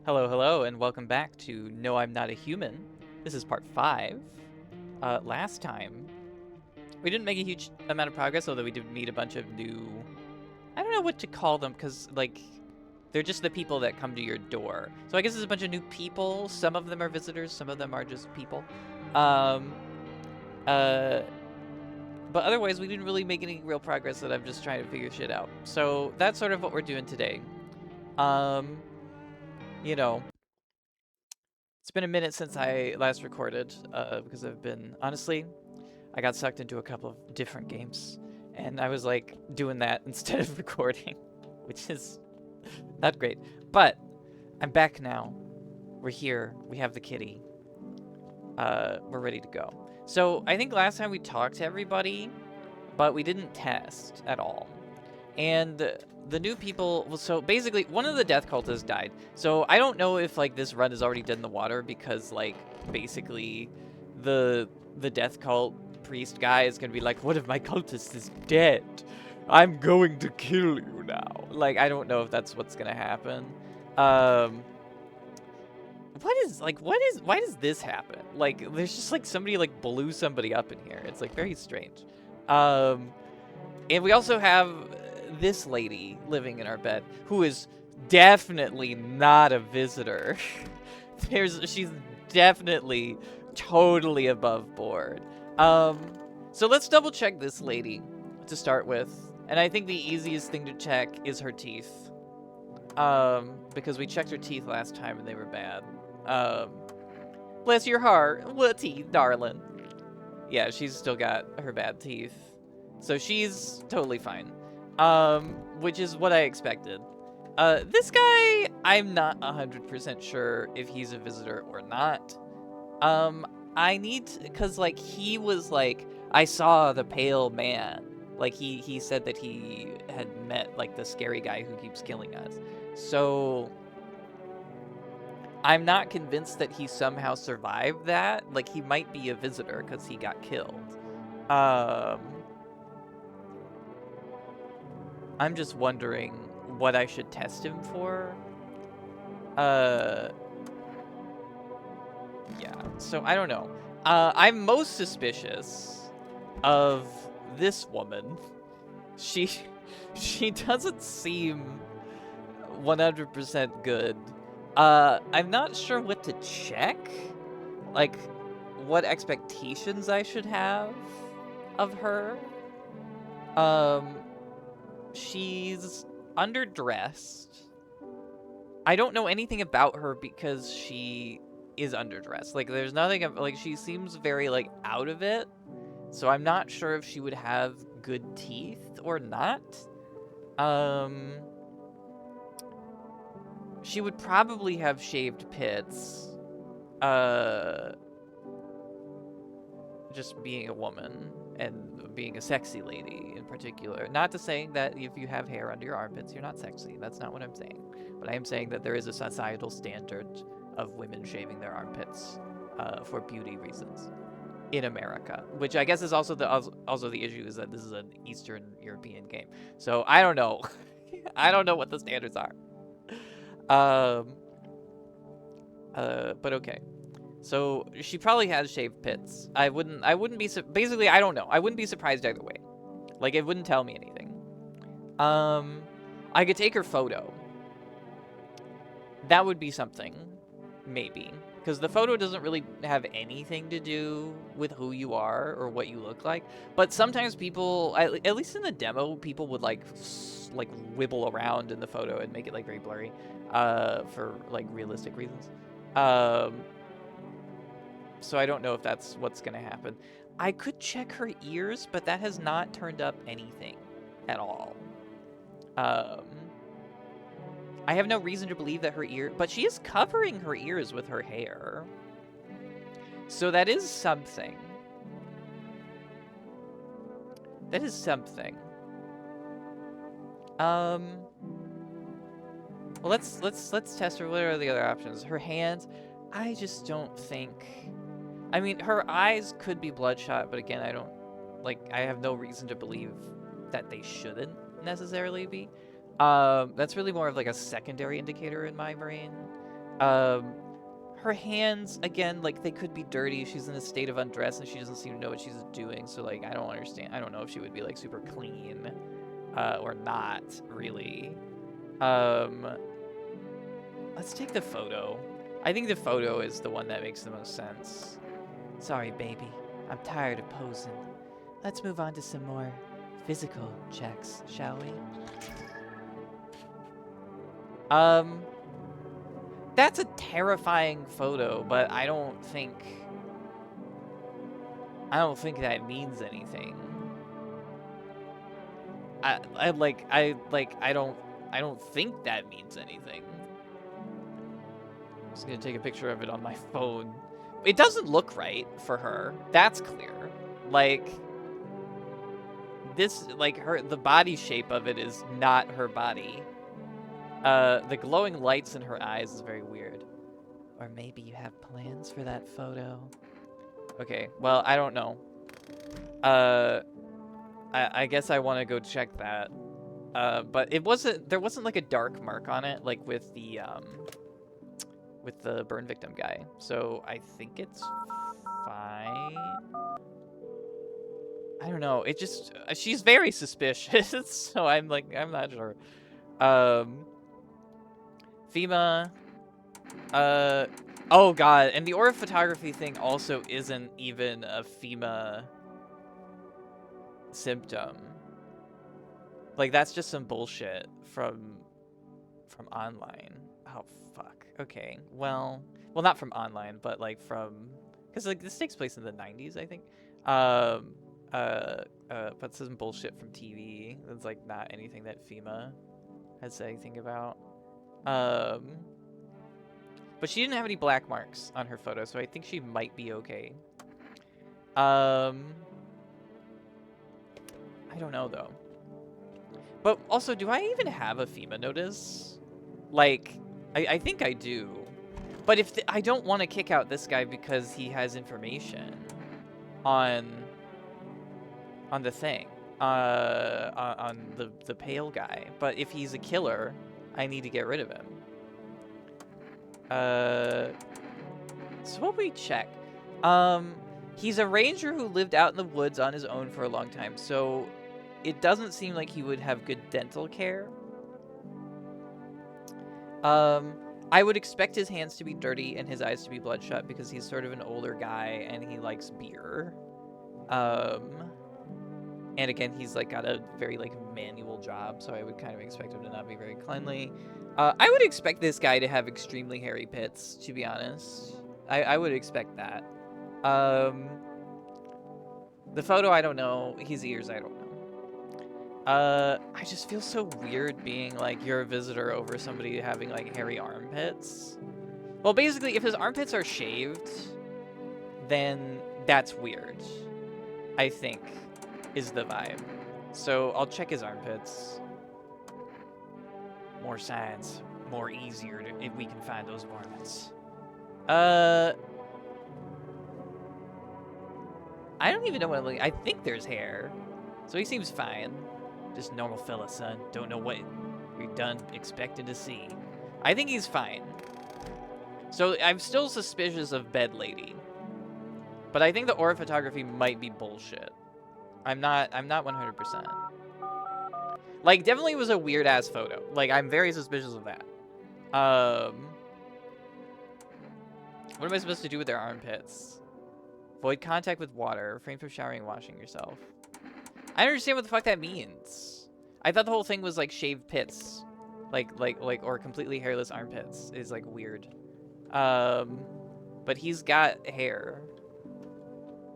Hello, hello, and welcome back to No, I'm Not a Human. This is part 5. Last time, we didn't make a huge amount of progress, although we did meet a bunch of new... I don't know what to call them, because, like, they're just the people that come to your door. So I guess there's a bunch of new people. Some of them are visitors, some of them are just people. Um, uh, but otherwise, we didn't really make any real progress that I'm just trying to figure shit out. So that's sort of what we're doing today. Um, you know, It's been a minute since I last recorded, because honestly, I got sucked into a couple of different games, and I was like doing that instead of recording, which is not great. But I'm back now. We're here. We have the kitty. We're ready to go. So I think last time we talked to everybody, but we didn't test at all. And the new people, well, so basically one of the death cultists died. So I don't know if like this run is already dead in the water because like basically the death cult priest guy is gonna be like, one of my cultists is dead. I'm going to kill you now. Like I don't know if that's what's gonna happen. Why does this happen? Like there's just like somebody like blew somebody up in here. It's like very strange. Um and we also have this lady living in our bed who is definitely not a visitor. She's definitely totally above board. Um, so let's double check this lady to start with. And I think the easiest thing to check is her teeth. Because we checked her teeth last time and they were bad. Um, bless your heart. What teeth, darling? Yeah, she's still got her bad teeth. So she's totally fine. Which is what I expected. This guy, I'm not 100% sure if he's a visitor or not. I need to, cause like he was like, I saw the pale man. Like he said that he had met like the scary guy who keeps killing us. So I'm not convinced that he somehow survived that. Like he might be a visitor because he got killed. Um, I'm just wondering what I should test him for. Uh, yeah, so I don't know. I'm most suspicious of this woman. She, she doesn't seem 100% good. I'm not sure what to check. Like, what expectations I should have of her. Um, she's underdressed. I don't know anything about her because she is underdressed. Like, there's nothing, like, she seems very, like, out of it. So I'm not sure if she would have good teeth or not. She would probably have shaved pits. Just being a woman and being a sexy lady in particular. Not to say that if you have hair under your armpits, you're not sexy. That's not what I'm saying. But I am saying that there is a societal standard of women shaving their armpits for beauty reasons in America, which I guess is also the issue is that this is an Eastern European game. So I don't know. I don't know what the standards are. But okay. So she probably has shaved pits. I wouldn't be basically I don't know. I wouldn't be surprised either way. Like it wouldn't tell me anything. I could take her photo. That would be something, maybe, because the photo doesn't really have anything to do with who you are or what you look like. But sometimes people, at least in the demo, people would like wibble around in the photo and make it like very blurry, for like realistic reasons. So I don't know if that's what's gonna happen. I could check her ears, but that has not turned up anything at all. I have no reason to believe that but she is covering her ears with her hair. So that is something. That is something. Well, let's test her. What are the other options? Her hands. I just don't think. I mean, her eyes could be bloodshot, but again, I have no reason to believe that they shouldn't necessarily be. That's really more of like a secondary indicator in my brain. Her hands, again, like, they could be dirty. She's in a state of undress, and she doesn't seem to know what she's doing, so, like, I don't understand. I don't know if she would be, like, super clean, or not, really. Let's take the photo. I think the photo is the one that makes the most sense. Sorry, baby. I'm tired of posing. Let's move on to some more physical checks, shall we? That's a terrifying photo, but I don't think that means anything. I don't think that means anything. I'm just gonna take a picture of it on my phone. It doesn't look right for her. That's clear. Like, this, like, the body shape of it is not her body. The glowing lights in her eyes is very weird. Or maybe you have plans for that photo. Okay, well, I don't know. I guess I want to go check that. But there wasn't like a dark mark on it, like with the burn victim guy. So I think it's fine. I don't know. It just, she's very suspicious, so I'm not sure. FEMA. Oh god, and the aura photography thing also isn't even a FEMA symptom. Like, that's just some bullshit from online. Oh fuck. Okay. Well, not from online, but like from, because like this takes place in the 90s, I think. But some bullshit from TV. That's like not anything that FEMA has said anything about. But she didn't have any black marks on her photo, so I think she might be okay. I don't know though. But also, do I even have a FEMA notice? Like, I think I do. But if I don't want to kick out this guy because he has information on the thing, on the pale guy. But if he's a killer, I need to get rid of him. So what we check? He's a ranger who lived out in the woods on his own for a long time, so it doesn't seem like he would have good dental care. I would expect his hands to be dirty and his eyes to be bloodshot because he's sort of an older guy and he likes beer. And again, he's like got a very like manual job, so I would kind of expect him to not be very cleanly. I would expect this guy to have extremely hairy pits, to be honest. I would expect that. The photo, I don't know. His ears, I don't know. I just feel so weird being like, you're a visitor over somebody having like hairy armpits. Well, basically, if his armpits are shaved, then that's weird, I think, is the vibe. So I'll check his armpits. More signs, more easier if we can find those varmints. I don't even know what I'm looking. I think there's hair, so he seems fine. Just normal fella, son. Don't know what you're done expecting to see. I think he's fine. So I'm still suspicious of Bed Lady, but I think the aura photography might be bullshit. I'm not 100%. Like, definitely was a weird ass photo. Like, I'm very suspicious of that. What am I supposed to do with their armpits? Avoid contact with water. Refrain from showering and washing yourself. I don't understand what the fuck that means. I thought the whole thing was like shaved pits, or completely hairless armpits is like weird. But he's got hair.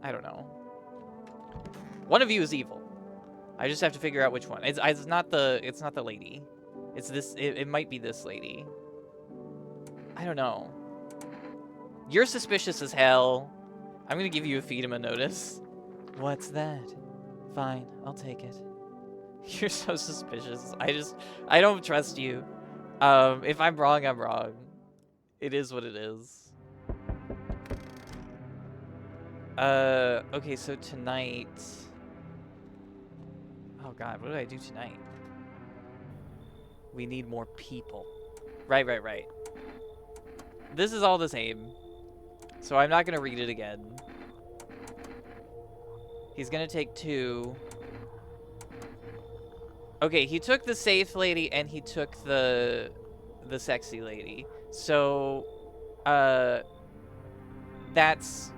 I don't know. One of you is evil. I just have to figure out which one. It's not the lady. It's this. It might be this lady. I don't know. You're suspicious as hell. I'm gonna give you a FEMA notice. What's that? Fine, I'll take it. You're so suspicious. I don't trust you. If I'm wrong, I'm wrong. It is what it is. Okay, so tonight... Oh god, what did I do tonight? We need more people. Right. This is all the same. So I'm not gonna read it again. He's gonna take 2. Okay, he took the safe lady and he took the sexy lady. So, that's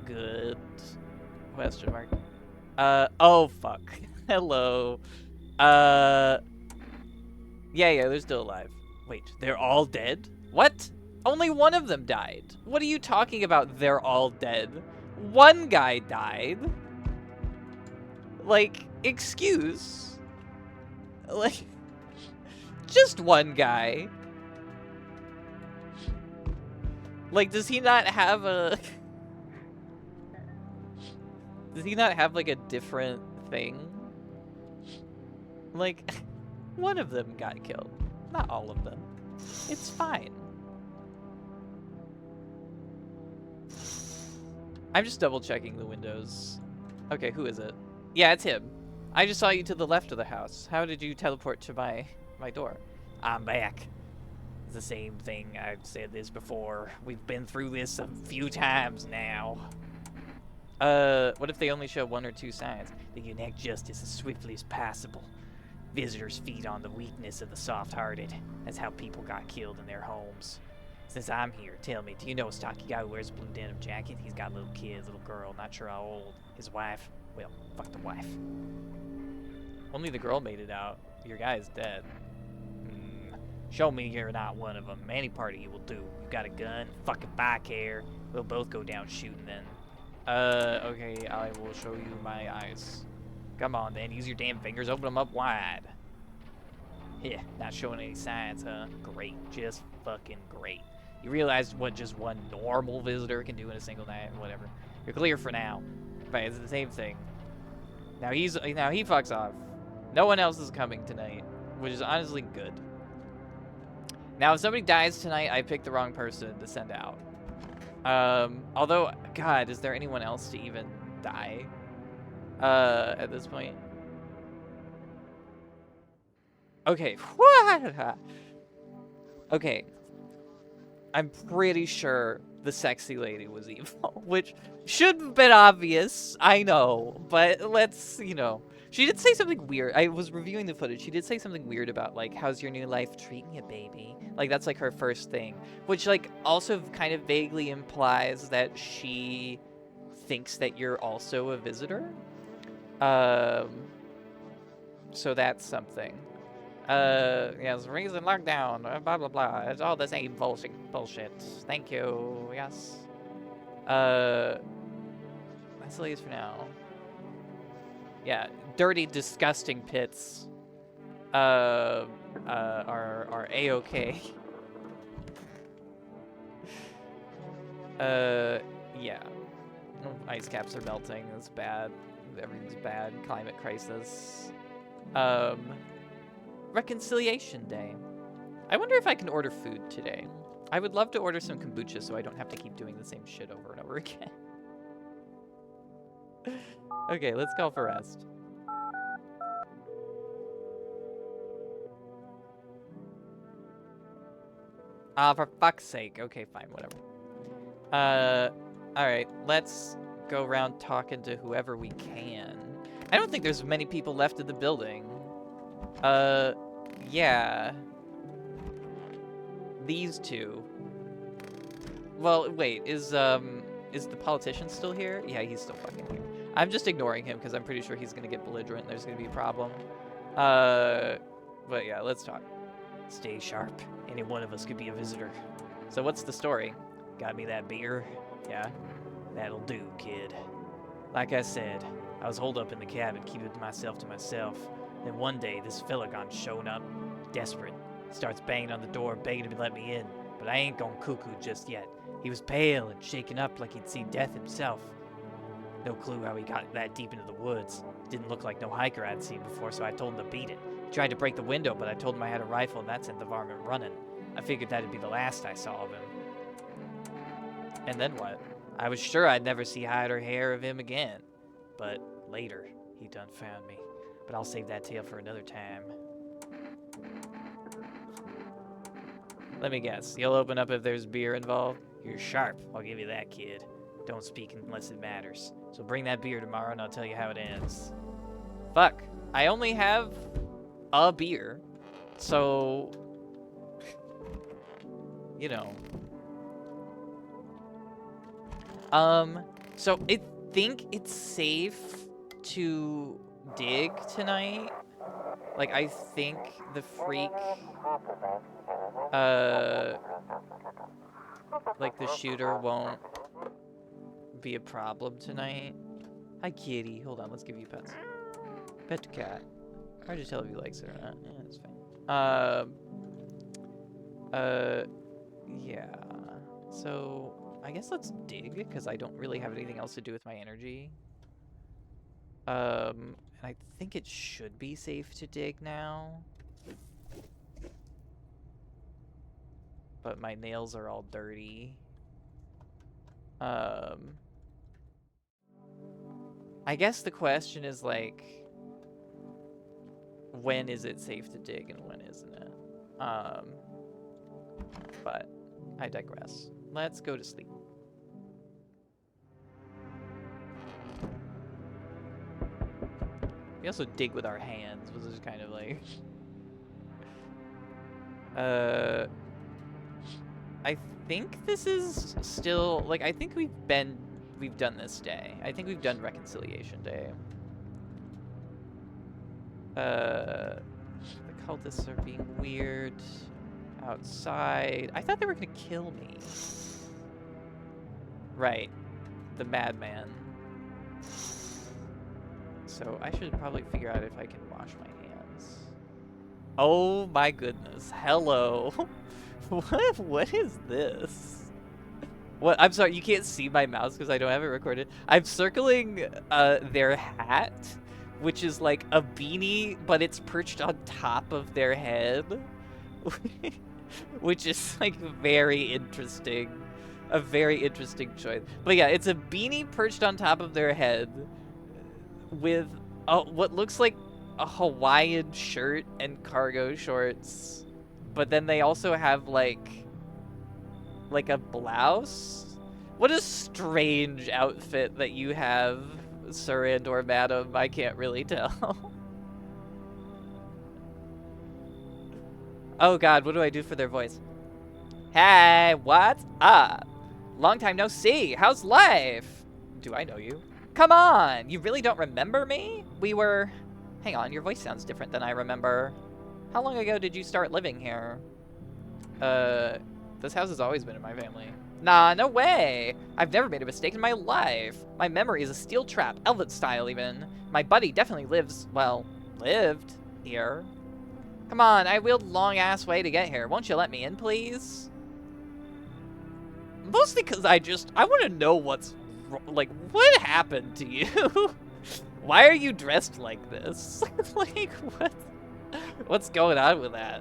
good. Question mark. Oh fuck. Hello. Yeah, they're still alive. Wait, they're all dead? What? Only one of them died. What are you talking about, they're all dead? One guy died. Like, excuse? Like, just one guy. Like, does he not have a... Does he not have, like, a different thing? Like, one of them got killed. Not all of them. It's fine. I'm just double checking the windows. Okay, who is it? Yeah, it's him. I just saw you to the left of the house. How did you teleport to my door? I'm back. It's the same thing. I've said this before. We've been through this a few times now. What if they only show 1 or 2 signs? They can enact justice as swiftly as possible. Visitors feed on the weakness of the soft-hearted. That's how people got killed in their homes. Since I'm here, tell me, do you know a stocky guy who wears a blue denim jacket? He's got little kids, little girl, not sure how old. His wife? Well, fuck the wife. Only the girl made it out. Your guy is dead. Show me you're not one of them. Any part of you will do. You got a gun? Fucking bike hair. We'll both go down shooting then. Okay, I will show you my eyes. Come on then, use your damn fingers, open them up wide. Yeah, not showing any signs, huh? Great, just fucking great. You realize what just one normal visitor can do in a single night? Whatever. You're clear for now. But it's the same thing. Now he fucks off. No one else is coming tonight, which is honestly good. Now if somebody dies tonight, I picked the wrong person to send out. Although, God, is there anyone else to even die? At this point. Okay. Okay. I'm pretty sure the sexy lady was evil, which should have been obvious, I know, but let's, you know. She did say something weird. I was reviewing the footage. She did say something weird about, like, how's your new life treating you, baby? Like, that's, like, her first thing, which, like, also kind of vaguely implies that she thinks that you're also a visitor. So that's something. Yes, reason lockdown, blah, blah, blah. It's all the same bullshit. Thank you, yes. That's the least for now. Yeah, dirty, disgusting pits, are A-okay. Yeah. Ice caps are melting, that's bad. Everything's bad. Climate crisis. Reconciliation Day. I wonder if I can order food today. I would love to order some kombucha so I don't have to keep doing the same shit over and over again. Okay, let's call for rest. For fuck's sake. Okay, fine, whatever. Alright, let's go around talking to whoever we can. I don't think there's many people left in the building. Yeah. These two. Well, wait, is the politician still here? Yeah, he's still fucking here. I'm just ignoring him because I'm pretty sure he's gonna get belligerent and there's gonna be a problem. But yeah, let's talk. Stay sharp. Any one of us could be a visitor. So what's the story? Got me that beer? Yeah? That'll do, kid. Like I said, I was holed up in the cabin, keeping myself to myself. Then one day, this fella gone showing up, desperate. Starts banging on the door, begging to let me in. But I ain't gone cuckoo just yet. He was pale and shaken up like he'd seen death himself. No clue how he got that deep into the woods. Didn't look like no hiker I'd seen before, so I told him to beat it. He tried to break the window, but I told him I had a rifle, and that sent the varmint running. I figured that'd be the last I saw of him. And then what? I was sure I'd never see hide or hair of him again. But later, he done found me. But I'll save that tale for another time. Let me guess. You'll open up if there's beer involved? You're sharp. I'll give you that, kid. Don't speak unless it matters. So bring that beer tomorrow and I'll tell you how it ends. Fuck. I only have a beer. So, you know. So I think it's safe to dig tonight. Like, I think the freak, like the shooter won't be a problem tonight. Hi, kitty. Hold on, let's give you pets. Pet the cat. Hard to tell if he likes it or not. Yeah, that's fine. Yeah. So, I guess let's dig, because I don't really have anything else to do with my energy. And I think it should be safe to dig now. But my nails are all dirty. I guess the question is, like, when is it safe to dig and when isn't it? But I digress. Let's go to sleep. We also dig with our hands, which is kind of like... I think this is still... Like, I think we've done this day. I think we've done Reconciliation Day. The cultists are being weird outside. I thought they were gonna kill me. Right. The madman. So I should probably figure out if I can wash my hands. Oh my goodness. Hello. What is this? What? I'm sorry, you can't see my mouse because I don't have it recorded. I'm circling their hat, which is like a beanie, but it's perched on top of their head. Which is like very interesting. A very interesting choice. But yeah, it's a beanie perched on top of their head with what looks like a Hawaiian shirt and cargo shorts. But then they also have like a blouse. What a strange outfit that you have, sir and or madam. I can't really tell. Oh god, what do I do for their voice? Hey, what's up? Long time no see. How's life? Do I know you? Come on, you really don't remember me? We were... Hang on, your voice sounds different than I remember. How long ago did you start living here? This house has always been in my family. Nah, no way! I've never made a mistake in my life. My memory is a steel trap, Elven style even. My buddy definitely lived here. Come on, I wheeled a long-ass way to get here. Won't you let me in, please? Mostly because I want to know what's... Like, what happened to you? Why are you dressed like this? Like, what? What's going on with that?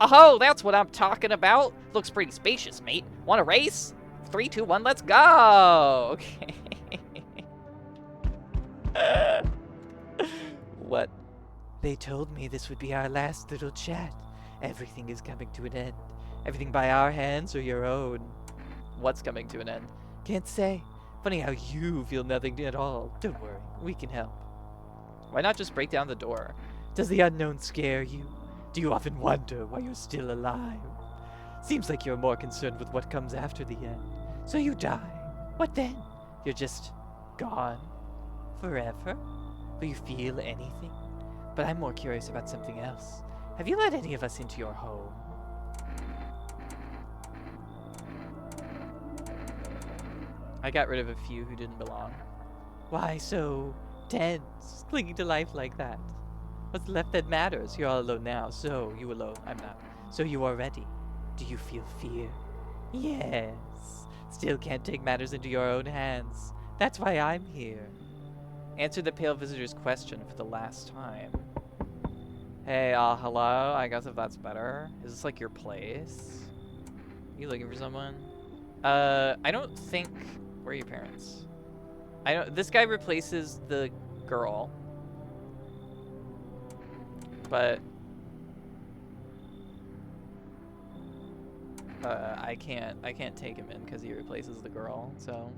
Oh, that's what I'm talking about. Looks pretty spacious, mate. Want a race? 3, 2, 1, let's go! Okay. What? They told me this would be our last little chat. Everything is coming to an end. Everything by our hands or your own. What's coming to an end? Can't say. Funny how you feel nothing at all. Don't worry, we can help. Why not just break down the door? Does the unknown scare you? Do you often wonder why you're still alive? Seems like you're more concerned with what comes after the end. So you die. What then? You're just gone? Forever? Will you feel anything? But I'm more curious about something else. Have you let any of us into your home? I got rid of a few who didn't belong. Why so tense, clinging to life like that? What's left that matters? You're all alone now, so you alone, I'm not. So you are ready. Do you feel fear? Yes. Still can't take matters into your own hands. That's why I'm here. Answer the Pale Visitor's question for the last time. Hey, hello? I guess if that's better. Is this like your place? You looking for someone? I don't think... Where are your parents? This guy replaces the girl. But... I can't take him in because he replaces the girl, so.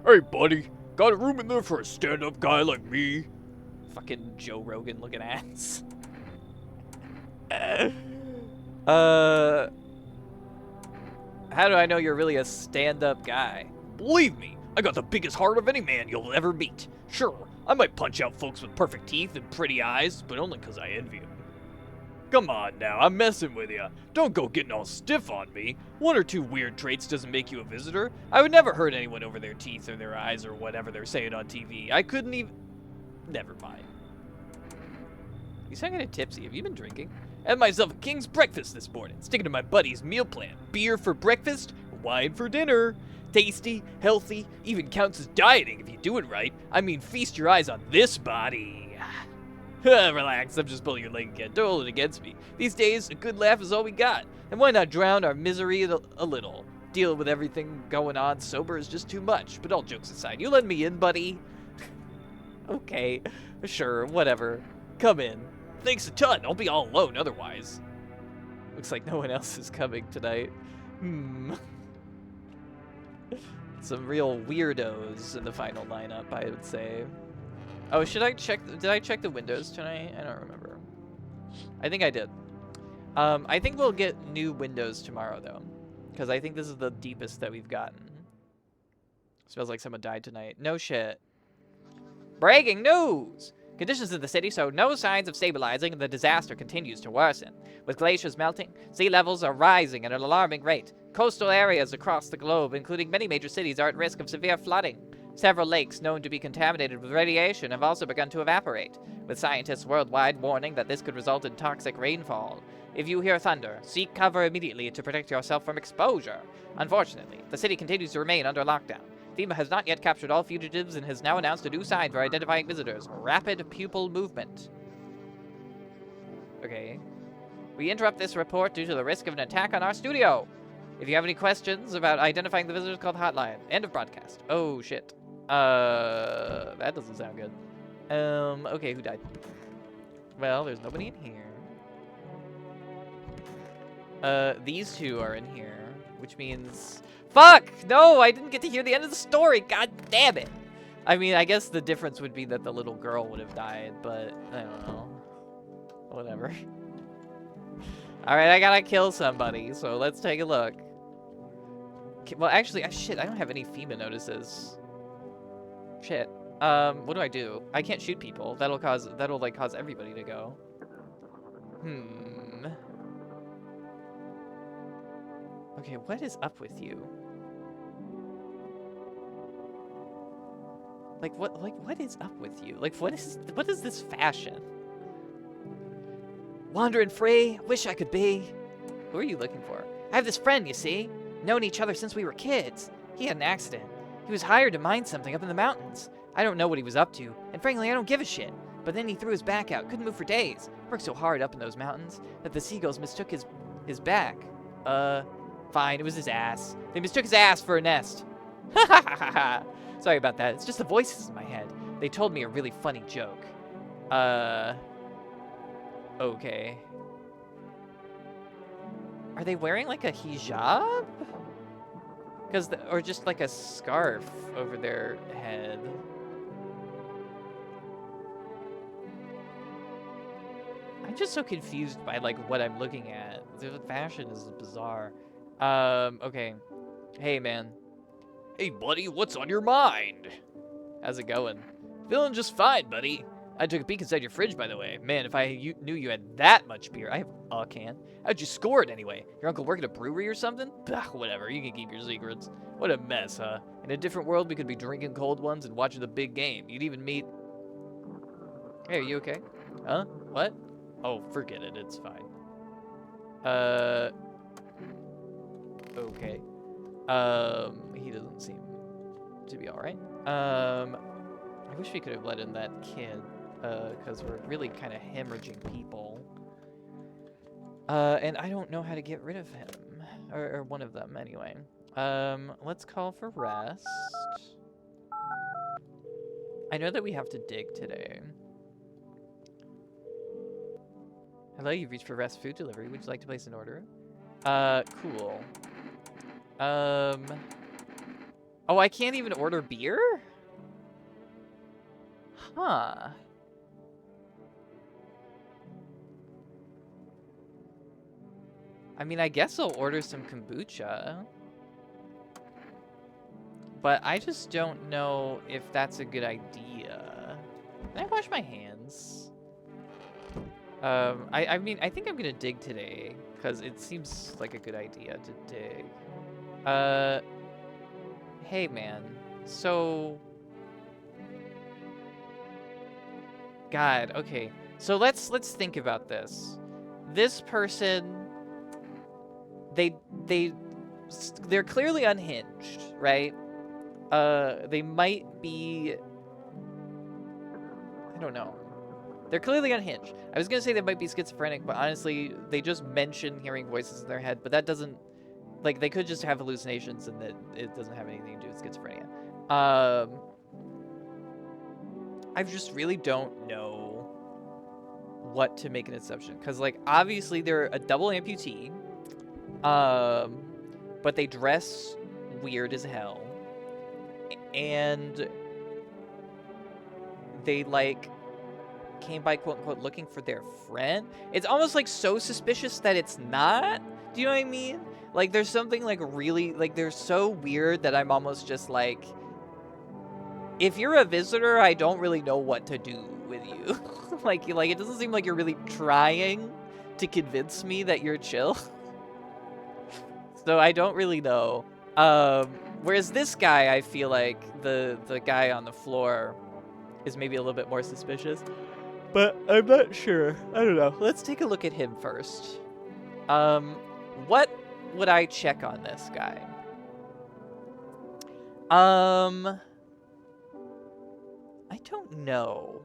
Hey, buddy. Got a room in there for a stand-up guy like me? Fucking Joe Rogan looking ass. How do I know you're really a stand-up guy? Believe me, I got the biggest heart of any man you'll ever meet. Sure, I might punch out folks with perfect teeth and pretty eyes, but only 'cause I envy them. Come on now, I'm messing with ya. Don't go getting all stiff on me. One or two weird traits doesn't make you a visitor. I would never hurt anyone over their teeth or their eyes or whatever they're saying on TV. I couldn't even... Never mind. You sound kind of tipsy. Have you been drinking? Had myself a king's breakfast this morning, sticking to my buddy's meal plan. Beer for breakfast, wine for dinner. Tasty, healthy, even counts as dieting if you do it right. I mean, feast your eyes on this body. Relax, I'm just pulling your leg again. Don't hold it against me. These days, a good laugh is all we got. And why not drown our misery a little? Dealing with everything going on sober is just too much. But all jokes aside, you let me in, buddy? Okay, sure, whatever. Come in. Thanks a ton. I'll be all alone otherwise. Looks like no one else is coming tonight. Some real weirdos in the final lineup, I would say. Oh, should I check? Did I check the windows tonight? I don't remember. I think I did. I think we'll get new windows tomorrow, though. Because I think this is the deepest that we've gotten. Smells like someone died tonight. No shit. Breaking news! Conditions in the city show no signs of stabilizing, and the disaster continues to worsen. With glaciers melting, sea levels are rising at an alarming rate. Coastal areas across the globe, including many major cities, are at risk of severe flooding. Several lakes known to be contaminated with radiation have also begun to evaporate, with scientists worldwide warning that this could result in toxic rainfall. If you hear thunder, seek cover immediately to protect yourself from exposure. Unfortunately, the city continues to remain under lockdown. FEMA has not yet captured all fugitives and has now announced a new sign for identifying visitors: rapid pupil movement. Okay. We interrupt this report due to the risk of an attack on our studio. If you have any questions about identifying the visitors, call the hotline. End of broadcast. Oh, shit. That doesn't sound good. Okay, who died? Well, there's nobody in here. These two are in here, which means... Fuck! No, I didn't get to hear the end of the story! God damn it! I mean, I guess the difference would be that the little girl would have died, but I don't know. Whatever. Alright, I gotta kill somebody, so let's take a look. Well, actually, shit, I don't have any FEMA notices. Shit. What do? I can't shoot people. That'll like cause everybody to go. Okay, what is up with you? What is up with you? Like, what is this fashion? Wandering free, wish I could be. Who are you looking for? I have this friend, you see. Known each other since we were kids. He had an accident. He was hired to mine something up in the mountains. I don't know what he was up to, and frankly, I don't give a shit. But then he threw his back out, couldn't move for days. Worked so hard up in those mountains that the seagulls mistook his back. Fine, it was his ass. They mistook his ass for a nest. Ha ha ha ha ha. Sorry about that, it's just the voices in my head. They told me a really funny joke. Okay. Are they wearing like a hijab? Or just like a scarf over their head. I'm just so confused by like what I'm looking at. The fashion is bizarre. Okay. Hey, man. Hey, buddy, what's on your mind? How's it going? Feeling just fine, buddy. I took a peek inside your fridge, by the way. Man, if I knew you had that much beer, I have a can. How'd you score it anyway? Your uncle work at a brewery or something? Bah, whatever, you can keep your secrets. What a mess, huh? In a different world, we could be drinking cold ones and watching the big game. You'd even meet... Hey, are you okay? Huh? What? Oh, forget it, it's fine. Okay. He doesn't seem to be alright. I wish we could have let in that kid, because we're really kind of hemorrhaging people. And I don't know how to get rid of him. Or one of them, anyway. Let's call for rest. I know that we have to dig today. Hello, you've reached for fast food delivery. Would you like to place an order? Cool. Oh, I can't even order beer? Huh. I mean, I guess I'll order some kombucha. But I just don't know if that's a good idea. Can I wash my hands? I mean, I think I'm gonna dig today, because it seems like a good idea to dig. Hey man, so... God, okay. So let's think about this. This person, they're clearly unhinged, right? They might be... I don't know. They're clearly unhinged. I was gonna say they might be schizophrenic, but honestly, they just mention hearing voices in their head, but that doesn't... Like, they could just have hallucinations and that it doesn't have anything to do with schizophrenia. I just really don't know what to make an assumption. Because, like, obviously they're a double amputee. But they dress weird as hell. And they, like, came by, quote-unquote, looking for their friend. It's almost, like, so suspicious that it's not. Do you know what I mean? Like, there's something, like, really... Like, they're so weird that I'm almost just, like... If you're a visitor, I don't really know what to do with you. like, it doesn't seem like you're really trying to convince me that you're chill. So I don't really know. Whereas this guy, I feel like the guy on the floor is maybe a little bit more suspicious. But I'm not sure. I don't know. Let's take a look at him first. What would I check on this guy? I don't know.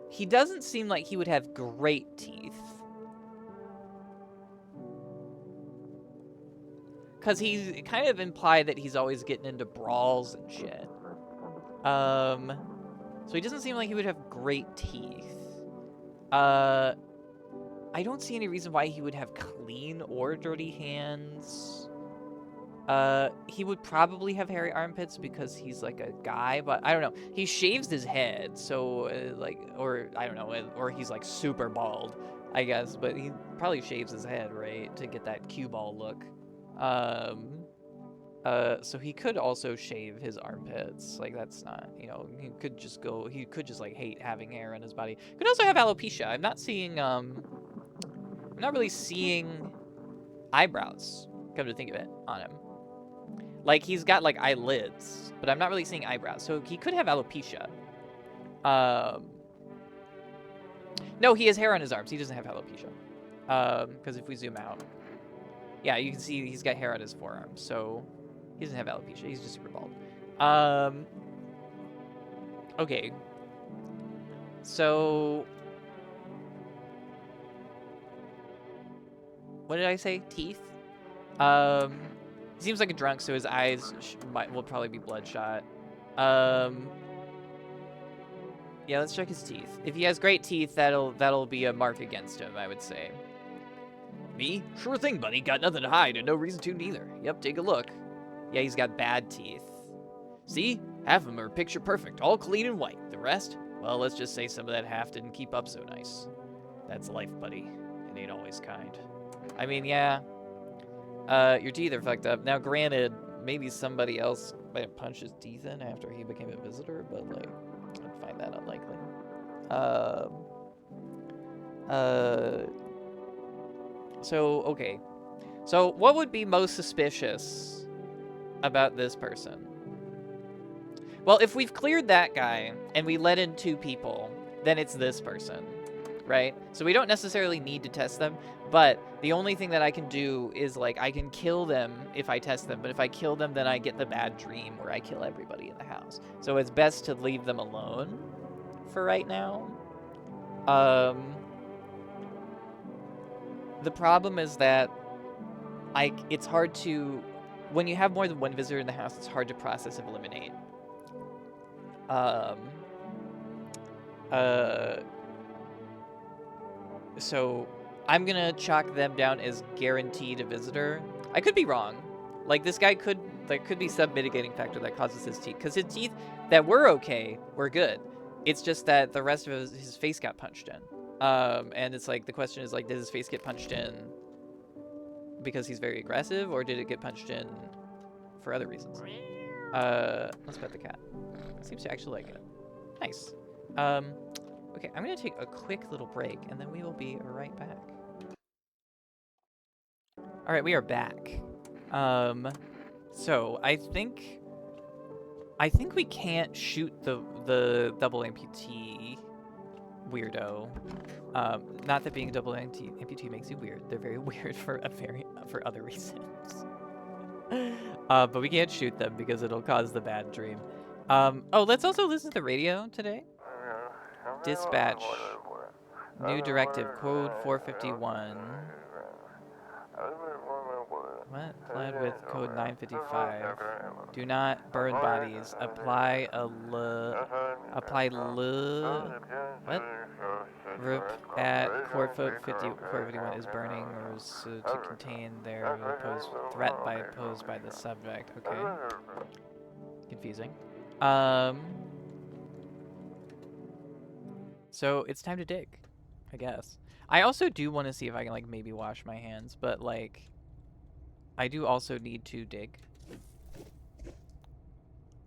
He doesn't seem like he would have great teeth. Because he's kind of implied that he's always getting into brawls and shit. So he doesn't seem like he would have great teeth. I don't see any reason why he would have clean or dirty hands. He would probably have hairy armpits because he's like a guy, but I don't know. He shaves his head, so like, or I don't know, or he's like super bald, I guess, but he probably shaves his head, right, to get that cue ball look. So he could also shave his armpits. Like, that's not, you know, he could just like hate having hair on his body. Could also have alopecia. I'm not really seeing eyebrows, come to think of it, on him. Like, he's got, like, eyelids, but I'm not really seeing eyebrows. So he could have alopecia. No, he has hair on his arms. He doesn't have alopecia. Because if we zoom out, yeah, you can see he's got hair on his forearms. So he doesn't have alopecia. He's just super bald. Okay. So... What did I say? Teeth? He seems like a drunk, so his eyes will probably be bloodshot. Yeah, let's check his teeth. If he has great teeth, that'll be a mark against him, I would say. Me? Sure thing, buddy. Got nothing to hide and no reason to neither. Yep, take a look. Yeah, he's got bad teeth. See? Half of them are picture perfect, all clean and white. The rest? Well, let's just say some of that half didn't keep up so nice. That's life, buddy. It ain't always kind. I mean, yeah. Your teeth are fucked up. Now, granted, maybe somebody else might have punched his teeth in after he became a visitor, but, like, I'd find that unlikely. So, okay. So, what would be most suspicious about this person? Well, if we've cleared that guy, and we let in 2 people, then it's this person, right? So we don't necessarily need to test them, but the only thing that I can do is, like, I can kill them if I test them, but if I kill them, then I get the bad dream where I kill everybody in the house. So it's best to leave them alone for right now. The problem is that, like, it's hard to... When you have more than one visitor in the house, it's hard to process and eliminate. So I'm gonna chalk them down as guaranteed a visitor. I could be wrong. Like, this guy could, there could be some mitigating factor that causes his teeth. Because his teeth that were okay were good. It's just that the rest of his face got punched in. And it's like, the question is like, did his face get punched in because he's very aggressive, or did it get punched in for other reasons? Let's pet the cat. Seems to actually like it. Nice. Okay, I'm gonna take a quick little break, and then we will be right back. All right, we are back. So I think we can't shoot the double amputee weirdo. Not that being a double amputee makes you weird. They're very weird for other reasons. But we can't shoot them because it'll cause the bad dream. Oh, let's also listen to the radio today. Dispatch. New directive, code 451. What? Fled with code 955. Do not burn bodies. Apply what? Rip at code 451 is burning or is to contain their threat posed by the subject. Okay. Confusing. So it's time to dig, I guess. I also do want to see if I can, like, maybe wash my hands, but, like, I do also need to dig.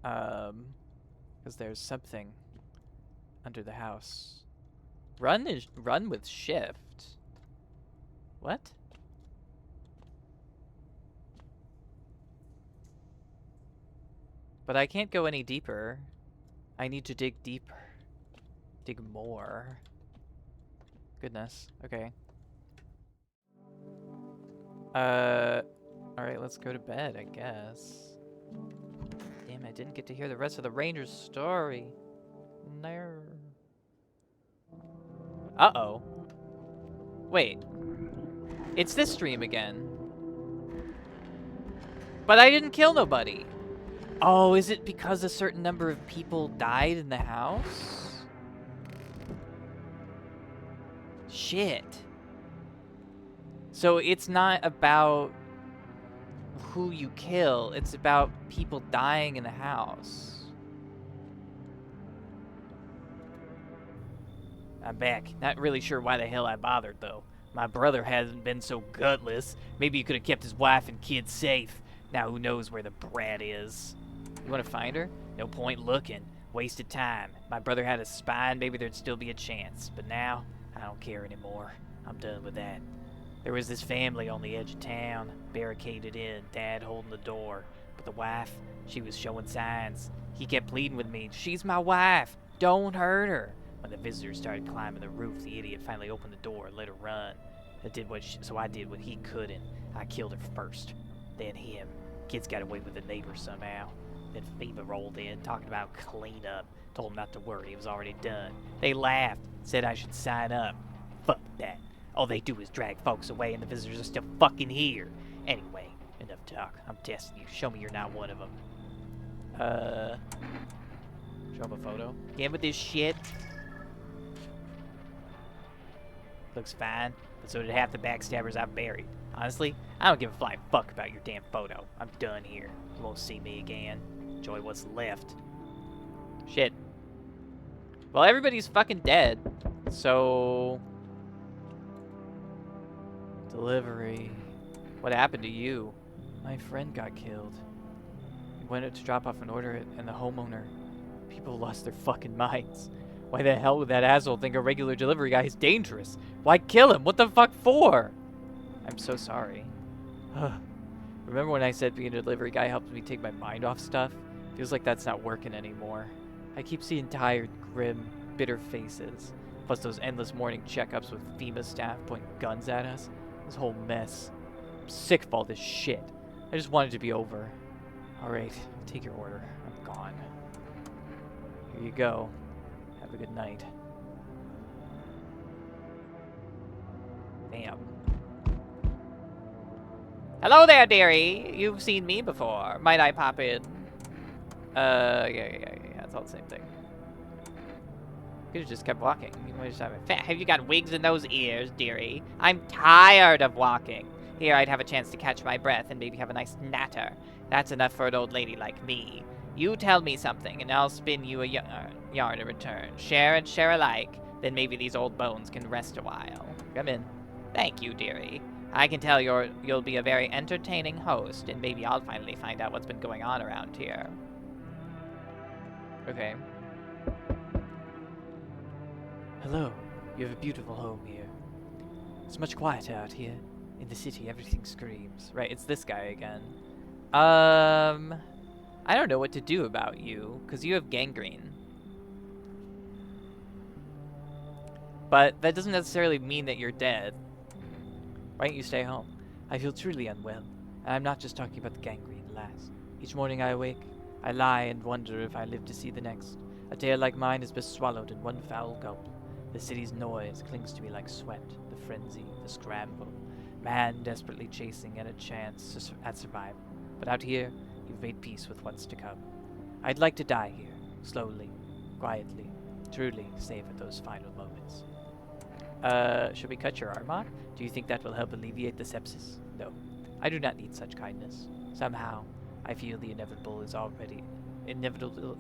Because there's something under the house. Run with shift. What? But I can't go any deeper. I need to dig deeper. Dig more. Goodness. Okay. Alright, let's go to bed, I guess. Damn, I didn't get to hear the rest of the Ranger's story. No. Uh-oh. Wait. It's this stream again. But I didn't kill nobody. Oh, is it because a certain number of people died in the house? Shit. So it's not about who you kill, it's about people dying in the house. I'm back. Not really sure why the hell I bothered, though. My brother hasn't been so gutless. Maybe he could have kept his wife and kids safe. Now who knows where the brat is. You want to find her? No point looking. Wasted time. My brother had a spine, maybe there'd still be a chance. But now, I don't care anymore. I'm done with that. There was this family on the edge of town, barricaded in, Dad holding the door. But the wife, she was showing signs. He kept pleading with me, "She's my wife. Don't hurt her." When the visitors started climbing the roof, the idiot finally opened the door and let her run. So I did what he couldn't. I killed her first, then him. Kids got away with the neighbors somehow. Then FEMA rolled in, talking about cleanup. Told him not to worry, it was already done. They laughed, said I should sign up. Fuck that. All they do is drag folks away and the visitors are still fucking here. Anyway, enough talk. I'm testing you. Show me you're not one of them. Show him a photo. Again with this shit. Looks fine, but so did half the backstabbers I've buried. Honestly, I don't give a flying fuck about your damn photo. I'm done here. You won't see me again. Enjoy what's left. Shit. Well, everybody's fucking dead. So... Delivery. What happened to you? My friend got killed. He went to drop off an order and the homeowner. People lost their fucking minds. Why the hell would that asshole think a regular delivery guy is dangerous? Why kill him? What the fuck for? I'm so sorry. Remember when I said being a delivery guy helped me take my mind off stuff? Feels like that's not working anymore. I keep seeing tired, grim, bitter faces. Plus those endless morning checkups with FEMA staff pointing guns at us. This whole mess. I'm sick of all this shit. I just want it to be over. Alright, take your order. I'm gone. Here you go. Have a good night. Damn. Hello there, dearie. You've seen me before. Might I pop in? Yeah. It's all the same thing. Could have just kept walking. Have you got wigs in those ears, dearie? I'm tired of walking. Here I'd have a chance to catch my breath and maybe have a nice natter. That's enough for an old lady like me. You tell me something, and I'll spin you a yarn in return. Share and share alike. Then maybe these old bones can rest a while. Come in. Thank you, dearie. I can tell you'll be a very entertaining host, and maybe I'll finally find out what's been going on around here. Okay. Hello. You have a beautiful home here. It's much quieter out here. In the city, everything screams. Right, it's this guy again. I don't know what to do about you, because you have gangrene. But that doesn't necessarily mean that you're dead. Why don't you stay home? I feel truly unwell, and I'm not just talking about the gangrene, alas. Each morning I awake, I lie and wonder if I live to see the next. A tale like mine is best swallowed in one foul gulp. The city's noise clings to me like sweat, the frenzy, the scramble. Man desperately chasing at a chance at survival. But out here, you've made peace with what's to come. I'd like to die here, slowly, quietly, truly savor those final moments. Should we cut your arm off? Do you think that will help alleviate the sepsis? No, I do not need such kindness. Somehow, I feel the inevitable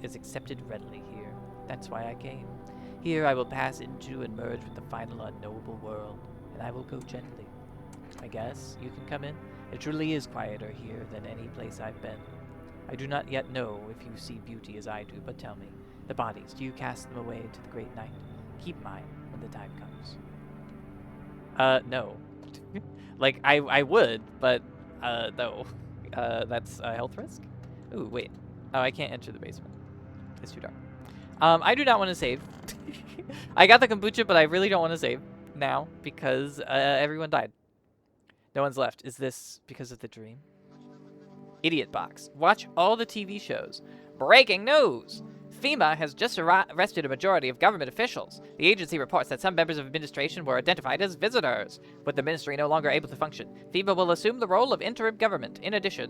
is accepted readily here. That's why I came. Here I will pass into and merge with the final unknowable world, and I will go gently. I guess you can come in. It truly is quieter here than any place I've been. I do not yet know if you see beauty as I do, but tell me, the bodies, do you cast them away into the great night? Keep mine when the time comes. No. Like, I would, but, no. That's a health risk? Ooh, wait. Oh, I can't enter the basement. It's too dark. I do not want to save. I got the kombucha, but I really don't want to save now because everyone died. No one's left. Is this because of the dream? Idiot box. Watch all the TV shows. Breaking news! FEMA has just arrested a majority of government officials. The agency reports that some members of administration were identified as visitors, with the ministry no longer able to function. FEMA will assume the role of interim government. In addition,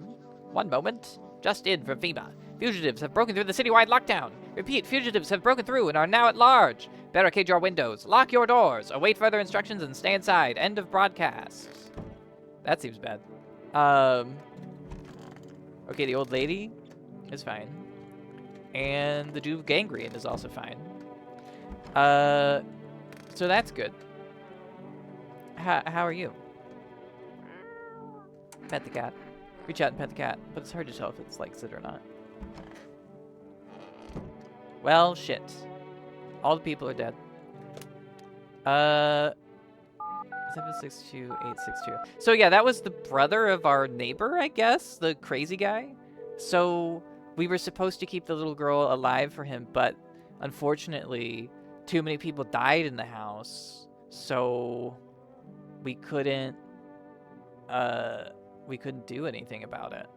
one moment, just in from FEMA. Fugitives have broken through the citywide lockdown. Repeat, fugitives have broken through and are now at large. Barricade your windows, lock your doors, await further instructions, and stay inside. End of broadcast. That seems bad. Okay, the old lady is fine. And the dude with gangrene is also fine. So that's good. How are you? Pet the cat. Reach out and pet the cat, but it's hard to tell if it's likes it or not. Well, shit. All the people are dead. 762-862. So yeah, that was the brother of our neighbor, I guess, the crazy guy. So we were supposed to keep the little girl alive for him, but unfortunately, too many people died in the house, so we couldn't do anything about it.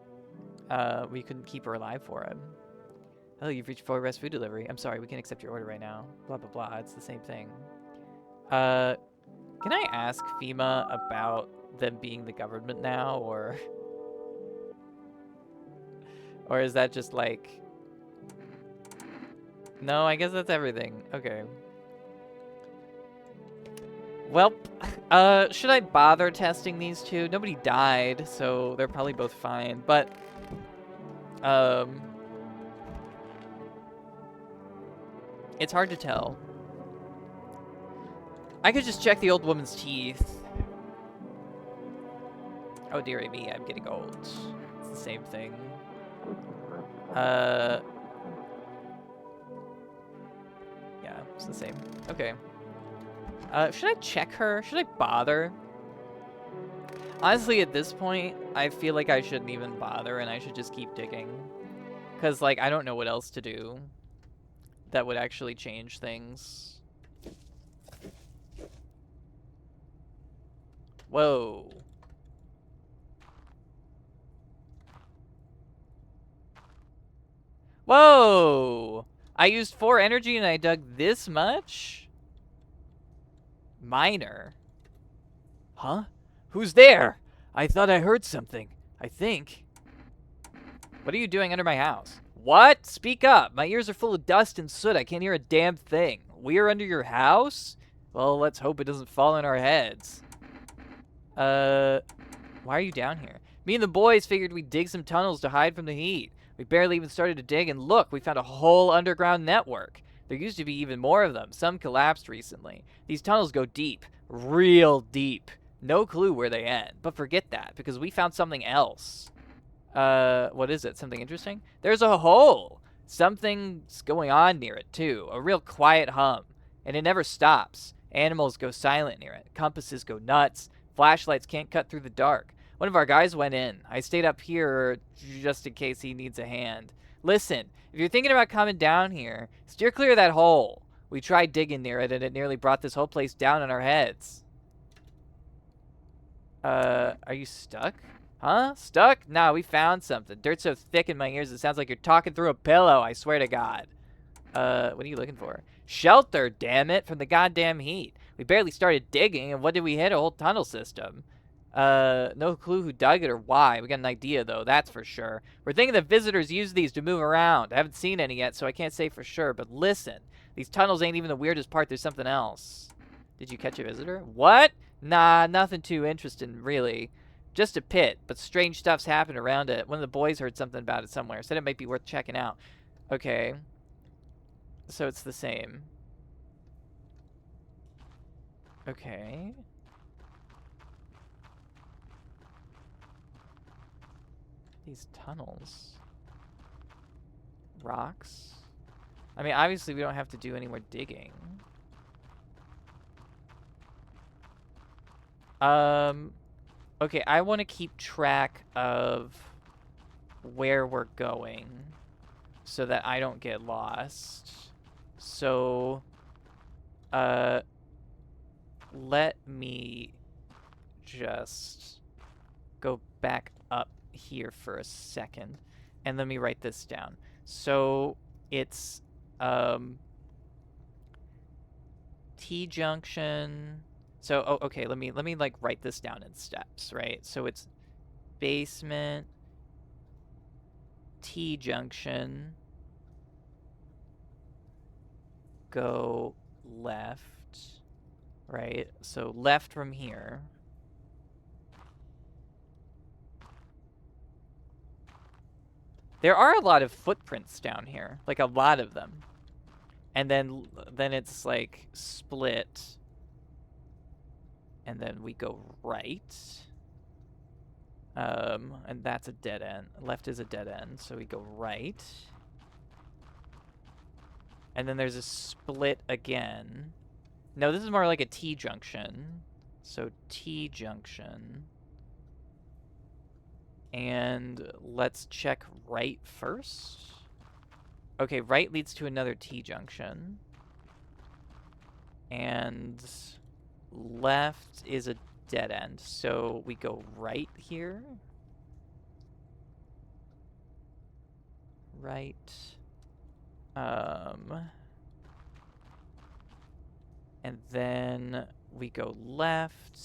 We couldn't keep her alive for him. Oh, you've reached for rest food delivery. I'm sorry, we can't accept your order right now. Blah, blah, blah. It's the same thing. Can I ask FEMA about them being the government now, or... or is that just like... No, I guess that's everything. Okay. Well, should I bother testing these two? Nobody died, so they're probably both fine, but... it's hard to tell. I could just check the old woman's teeth. Oh dearie me, I'm getting old. It's the same thing. Yeah, it's the same. Okay. Should I check her? Should I bother? Honestly, at this point, I feel like I shouldn't even bother and I should just keep digging. Because, like, I don't know what else to do that would actually change things. Whoa. Whoa! I used 4 energy and I dug this much? Minor. Huh? Who's there? I thought I heard something. I think. What are you doing under my house? What? Speak up. My ears are full of dust and soot. I can't hear a damn thing. We're under your house? Well, let's hope it doesn't fall on our heads. Why are you down here? Me and the boys figured we'd dig some tunnels to hide from the heat. We barely even started to dig, and look, we found a whole underground network. There used to be even more of them. Some collapsed recently. These tunnels go deep. Real deep. No clue where they end. But forget that, because we found something else. What is it? Something interesting? There's a hole! Something's going on near it, too. A real quiet hum. And it never stops. Animals go silent near it. Compasses go nuts. Flashlights can't cut through the dark. One of our guys went in. I stayed up here just in case he needs a hand. Listen, if you're thinking about coming down here, steer clear of that hole. We tried digging near it, and it nearly brought this whole place down on our heads. Are you stuck? Huh? Stuck? Nah, we found something. Dirt's so thick in my ears it sounds like you're talking through a pillow, I swear to God. What are you looking for? Shelter, damn it, from the goddamn heat. We barely started digging, and what did we hit? A whole tunnel system. No clue who dug it or why. We got an idea, though, that's for sure. We're thinking that visitors use these to move around. I haven't seen any yet, so I can't say for sure, but listen. These tunnels ain't even the weirdest part. There's something else. Did you catch a visitor? What? Nah, nothing too interesting, really. Just a pit, but strange stuff's happened around it. One of the boys heard something about it somewhere. Said it might be worth checking out. Okay. So it's the same. Okay. These tunnels. Rocks. I mean, obviously we don't have to do any more digging. Okay, I want to keep track of where we're going so that I don't get lost. So, let me just go back up here for a second and let me write this down. So, it's, T-junction. So, oh, okay, let me like write this down in steps, right? So it's basement, T-junction, go left, right? So left from here. There are a lot of footprints down here, like a lot of them. And then it's like split. And then we go right. And that's a dead end. Left is a dead end, so we go right. And then there's a split again. No, this is more like a T-junction. So T-junction. And let's check right first. Okay, right leads to another T-junction. And left is a dead end, so we go right here. Right. And then we go left.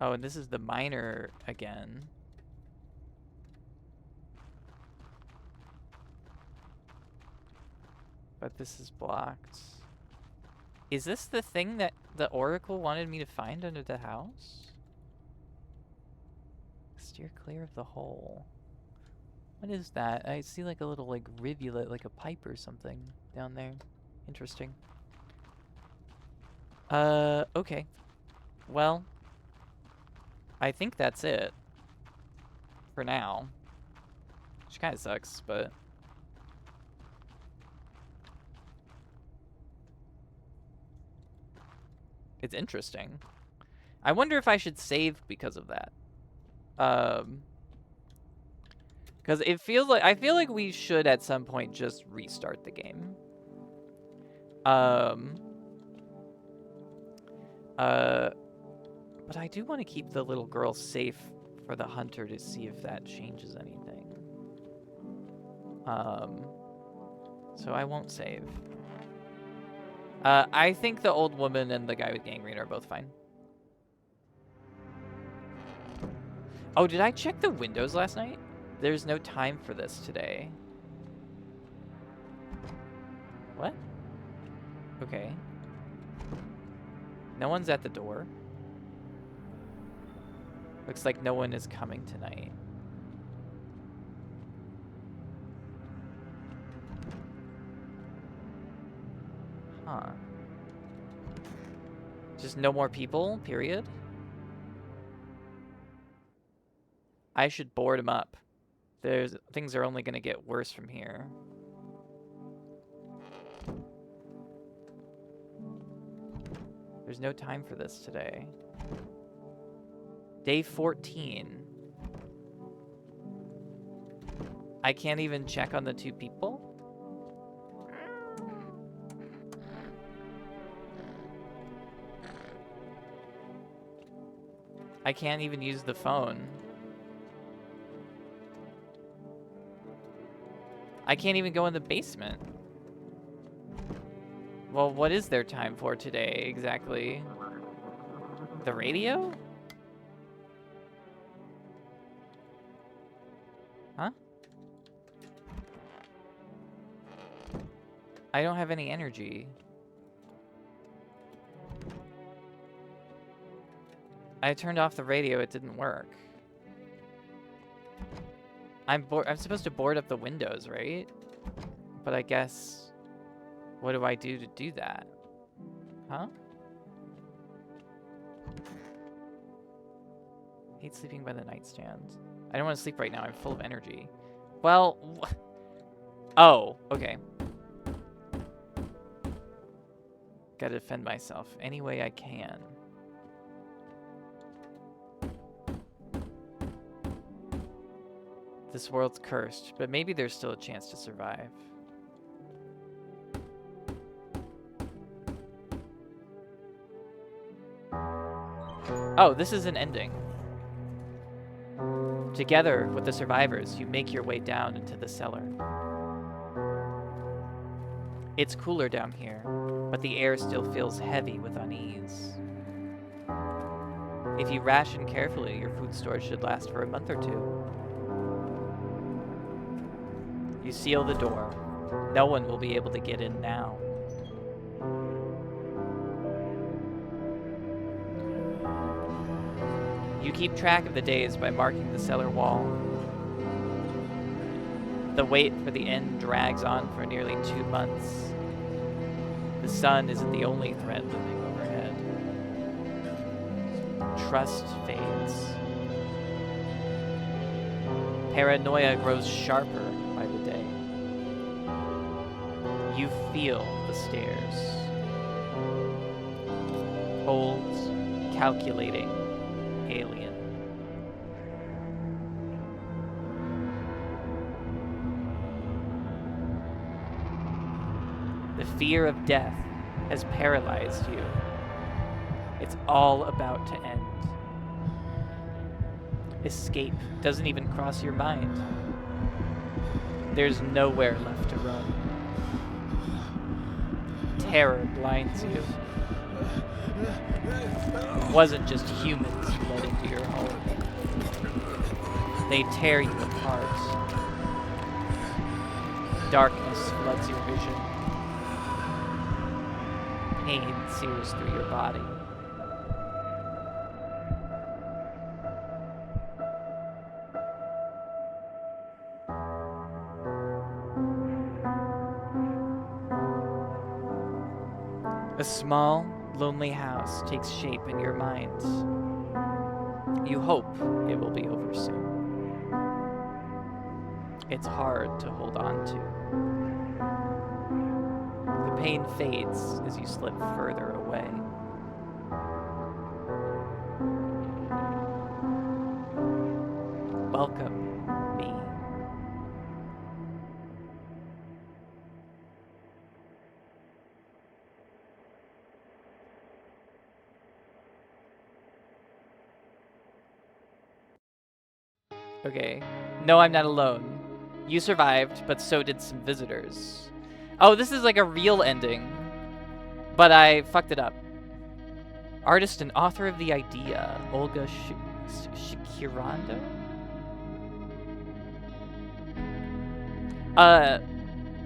Oh, and this is the miner again. But this is blocked. Is this the thing that the Oracle wanted me to find under the house? Steer clear of the hole. What is that? I see like a little like rivulet, like a pipe or something down there. Interesting. Okay. Well, I think that's it for now. Which kind of sucks, but it's interesting. I wonder if I should save because of that. Because it feels like, I feel like we should at some point just restart the game. But I do want to keep the little girl safe for the hunter to see if that changes anything. So I won't save. I think the old woman and the guy with gangrene are both fine. Oh, did I check the windows last night? There's no time for this today. What? Okay. No one's at the door. Looks like no one is coming tonight. Huh. Just no more people, period? I should board him up. Things are only gonna get worse from here. There's no time for this today. Day 14. I can't even check on the 2 people? I can't even use the phone. I can't even go in the basement. Well, what is their time for today, exactly? The radio? Huh? I don't have any energy. I turned off the radio, it didn't work. I'm supposed to board up the windows, right? But I guess... What do I do to do that? Huh? Hate sleeping by the nightstand. I don't want to sleep right now, I'm full of energy. Well... Oh, okay. Gotta defend myself any way I can. This world's cursed, but maybe there's still a chance to survive. Oh, this is an ending. Together with the survivors, you make your way down into the cellar. It's cooler down here, but the air still feels heavy with unease. If you ration carefully, your food storage should last for a month or 2. You seal the door. No one will be able to get in now. You keep track of the days by marking the cellar wall. The wait for the end drags on for nearly 2 months. The sun isn't the only threat looming overhead. Trust fades. Paranoia grows sharper by the day. You feel the stares. Cold, calculating, alien. The fear of death has paralyzed you. It's all about to end. Escape doesn't even cross your mind. There's nowhere left to run. Terror blinds you. It wasn't just humans who let into your home. They tear you apart. Darkness floods your vision. Pain sears through your body. A small, lonely house takes shape in your mind. You hope it will be over soon. It's hard to hold on to. The pain fades as you slip further away. Welcome, me. Okay. No, I'm not alone. You survived, but so did some visitors. Oh, this is like a real ending. But I fucked it up. Artist and author of the idea, Olga Shikirando?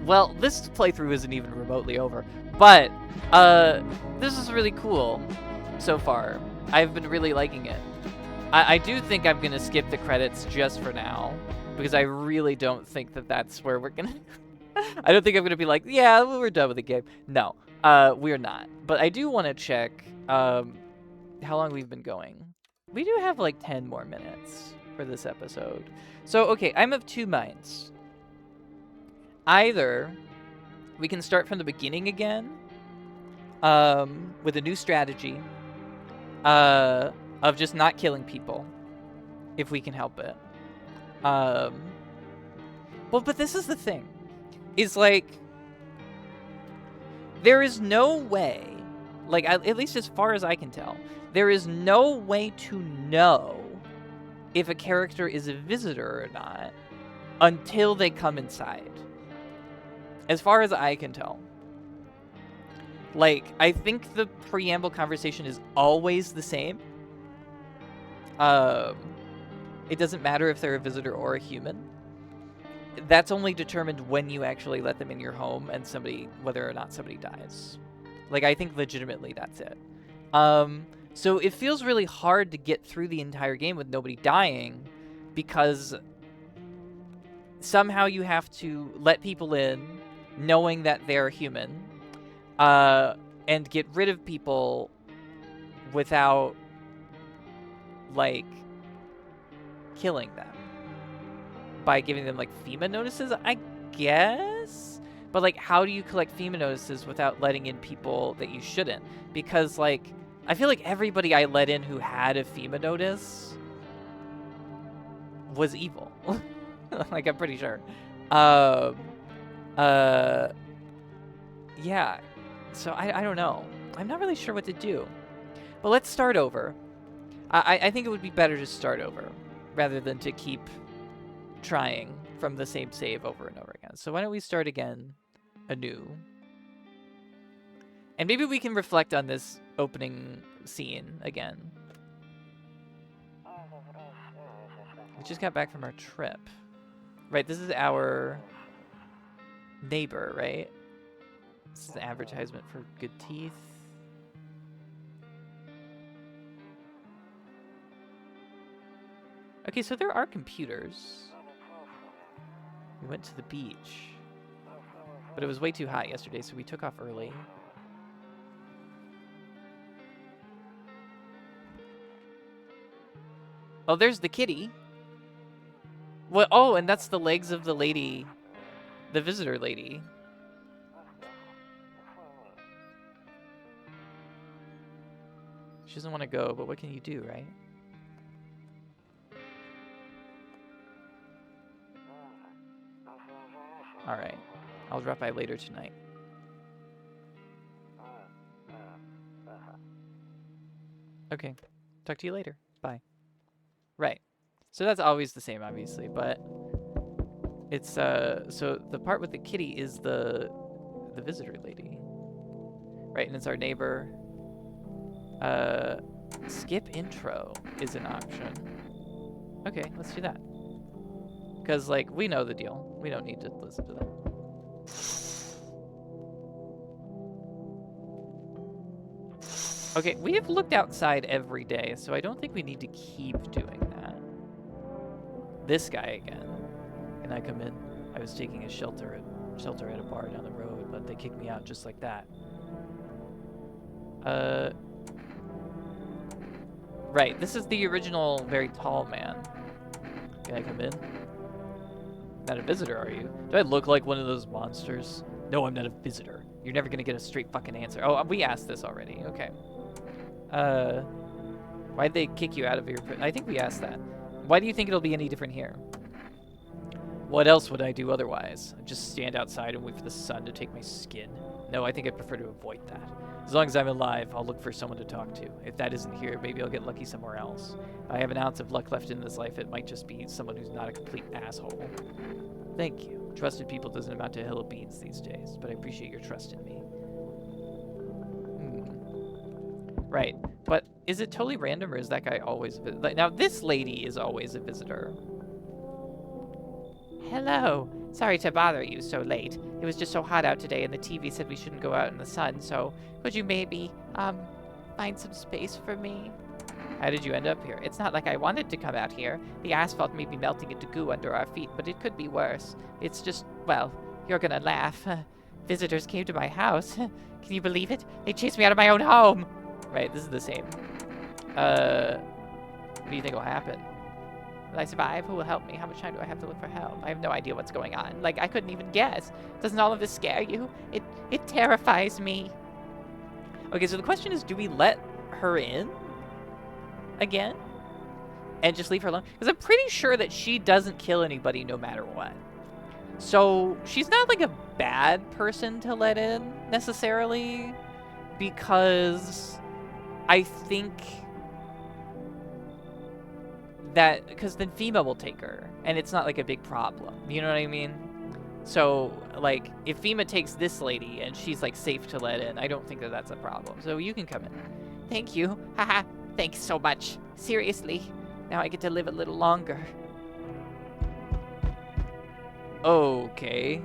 Well, this playthrough isn't even remotely over, but, this is really cool so far. I've been really liking it. I do think I'm gonna skip the credits just for now, because I really don't think that that's where we're gonna... I don't think I'm gonna be like, yeah, we're done with the game. No, we're not. But I do want to check, how long we've been going. We do have like 10 more minutes for this episode. So, okay, I'm of two minds. Either we can start from the beginning again, with a new strategy, of just not killing people, if we can help it. Well, but this is the thing. Is like, there is no way, like, at least as far as I can tell, there is no way to know if a character is a visitor or not until they come inside. As far as I can tell. Like, I think the preamble conversation is always the same. It doesn't matter if they're a visitor or a human. That's only determined when you actually let them in your home and whether or not somebody dies. Like, I think legitimately that's it. So it feels really hard to get through the entire game with nobody dying, because somehow you have to let people in knowing that they're human, and get rid of people without, like, killing them by giving them, like, FEMA notices, I guess? But, like, how do you collect FEMA notices without letting in people that you shouldn't? Because, like, I feel like everybody I let in who had a FEMA notice was evil. Like, I'm pretty sure. Yeah. So, I don't know. I'm not really sure what to do. But let's start over. I think it would be better to start over rather than to keep trying from the same save over and over again. So why don't we start again anew? And maybe we can reflect on this opening scene again. We just got back from our trip. Right, this is our neighbor, right? This is an advertisement for good teeth. Okay, so there are computers. We went to the beach. But it was way too hot yesterday, so we took off early. Oh, there's the kitty. What? Oh, and that's the legs of the lady, the visitor lady. She doesn't want to go, but what can you do, right? Alright. I'll drop by later tonight. Okay. Talk to you later. Bye. Right. So that's always the same, obviously, but it's, so the part with the kitty is the visitor lady. Right, and it's our neighbor. Skip intro is an option. Okay, let's do that. Because, like, we know the deal. We don't need to listen to that. Okay, we have looked outside every day, so I don't think we need to keep doing that. This guy again. Can I come in? I was taking a shelter at a bar down the road, but they kicked me out just like that. Right, this is the original very tall man. Can I come in? Not a visitor, are you? Do I look like one of those monsters? No, I'm not a visitor. You're never gonna get a straight fucking answer. Oh, we asked this already. Okay. Why'd they kick you out of your... I think we asked that. Why do you think it'll be any different here? What else would I do otherwise? Just stand outside and wait for the sun to take my skin? No, I think I'd prefer to avoid that. As long as I'm alive, I'll look for someone to talk to. If that isn't here, maybe I'll get lucky somewhere else. If I have an ounce of luck left in this life, it might just be someone who's not a complete asshole. Thank you. Trusted people doesn't amount to a hill of beans these days, but I appreciate your trust in me. Right, but Is it totally random, or is that guy always like, now this lady is always a visitor. Hello. Sorry to bother you so late. It was just so hot out today, and the TV said we shouldn't go out in the sun, so could you maybe, find some space for me? How did you end up here? It's not like I wanted to come out here. The asphalt may be melting into goo under our feet, but it could be worse. It's just, well, you're gonna laugh. Visitors came to my house. Can you believe it? They chased me out of my own home! Right, this is the same. What do you think will happen? Will I survive? Who will help me? How much time do I have to look for help? I have no idea what's going on. Like, I couldn't even guess. Doesn't all of this scare you? It terrifies me. Okay, so the question is, do we let her in again? And just leave her alone? Because I'm pretty sure that she doesn't kill anybody no matter what. So, she's not like a bad person to let in, necessarily. Because I think that, because then FEMA will take her, and it's not like a big problem. You know what I mean? So, like, if FEMA takes this lady and she's like safe to let in, I don't think that that's a problem. So you can come in. Thank you. Haha. Thanks so much. Seriously. Now I get to live a little longer. Okay.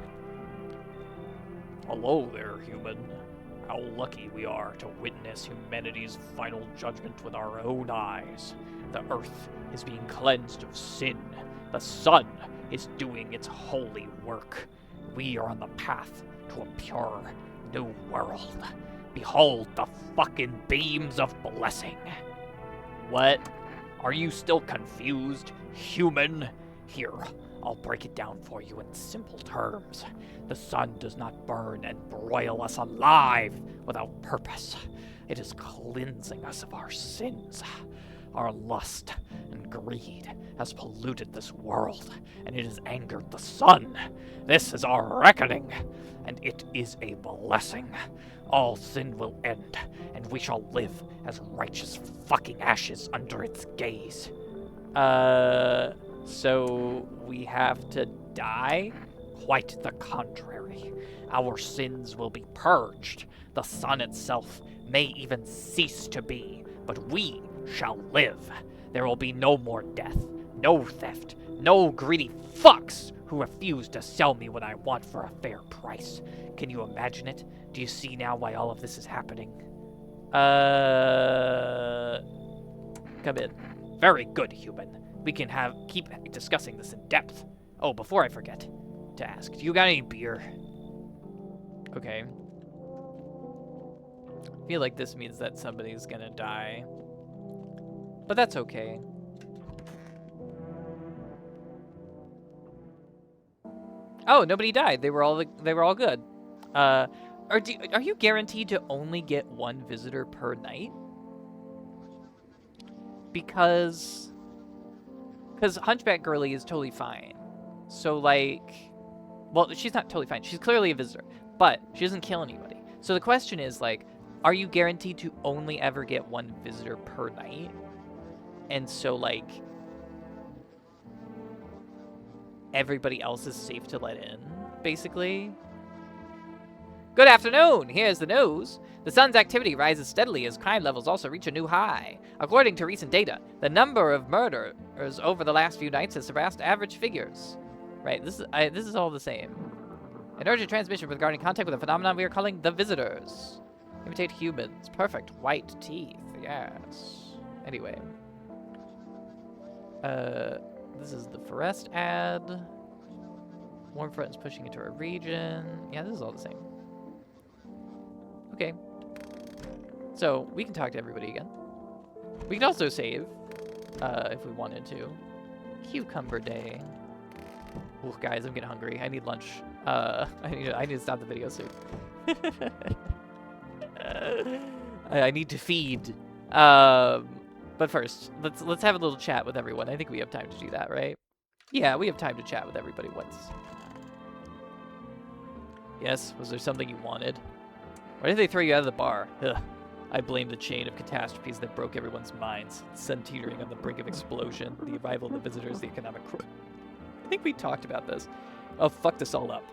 Hello there, human. How lucky we are to witness humanity's final judgment with our own eyes. The earth is being cleansed of sin. The sun is doing its holy work. We are on the path to a pure new world. Behold the fucking beams of blessing. What? Are you still confused, human? Here, I'll break it down for you in simple terms. The sun does not burn and broil us alive without purpose. It is cleansing us of our sins. Our lust and greed has polluted this world, and it has angered the sun. This is our reckoning, and it is a blessing. All sin will end, and we shall live as righteous fucking ashes under its gaze. So we have to die? Quite the contrary. Our sins will be purged. The sun itself may even cease to be, but we shall live. There will be no more death, no theft, no greedy fucks who refuse to sell me what I want for a fair price. Can you imagine it? Do you see now why all of this is happening? Come in. Very good, human. We can keep discussing this in depth. Oh, before I forget to ask, do you got any beer? Okay. I feel like this means that somebody's gonna die. But that's okay. Oh, nobody died. They were all good. Are you guaranteed to only get one visitor per night? Because Hunchback Girlie is totally fine. So like, well, she's not totally fine. She's clearly a visitor, but she doesn't kill anybody. So the question is like, are you guaranteed to only ever get one visitor per night? And so like, everybody else is safe to let in, basically. Good afternoon! Here's the news. The sun's activity rises steadily as crime levels also reach a new high. According to recent data, the number of murders over the last few nights has surpassed average figures. Right, this is all the same. An urgent transmission regarding contact with a phenomenon we are calling the visitors. Imitate humans. Perfect. White teeth. Yes. Anyway. This is the Forest ad. Warm front is pushing into our region. Yeah, this is all the same. Okay. So, we can talk to everybody again. We can also save, if we wanted to. Cucumber Day. Ooh, guys, I'm getting hungry. I need lunch. I need to stop the video soon. I need to feed. But first, let's have a little chat with everyone. I think we have time to do that, right? Yeah, we have time to chat with everybody once. Yes, was there something you wanted? Why did they throw you out of the bar? Ugh. I blame the chain of catastrophes that broke everyone's minds. Sun teetering on the brink of explosion, the arrival of the visitors, the economic I think we talked about this. Oh, fuck this all up.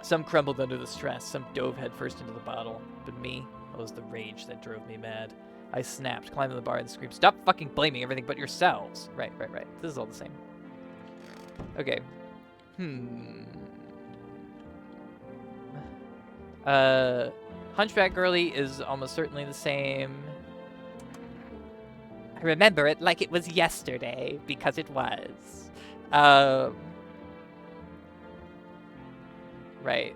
Some crumbled under the stress, some dove headfirst into the bottle. But me, it was the rage that drove me mad. I snapped, climbed on the bar, and screamed, "Stop fucking blaming everything but yourselves!" Right. This is all the same. Okay. Hunchback Girly is almost certainly the same. I remember it like it was yesterday, because it was. Right.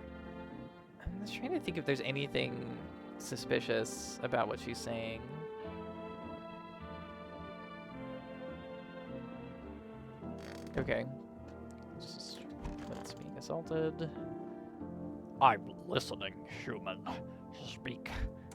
I'm just trying to think if there's anything suspicious about what she's saying. Okay. That's being assaulted. I'm listening, human. Speak.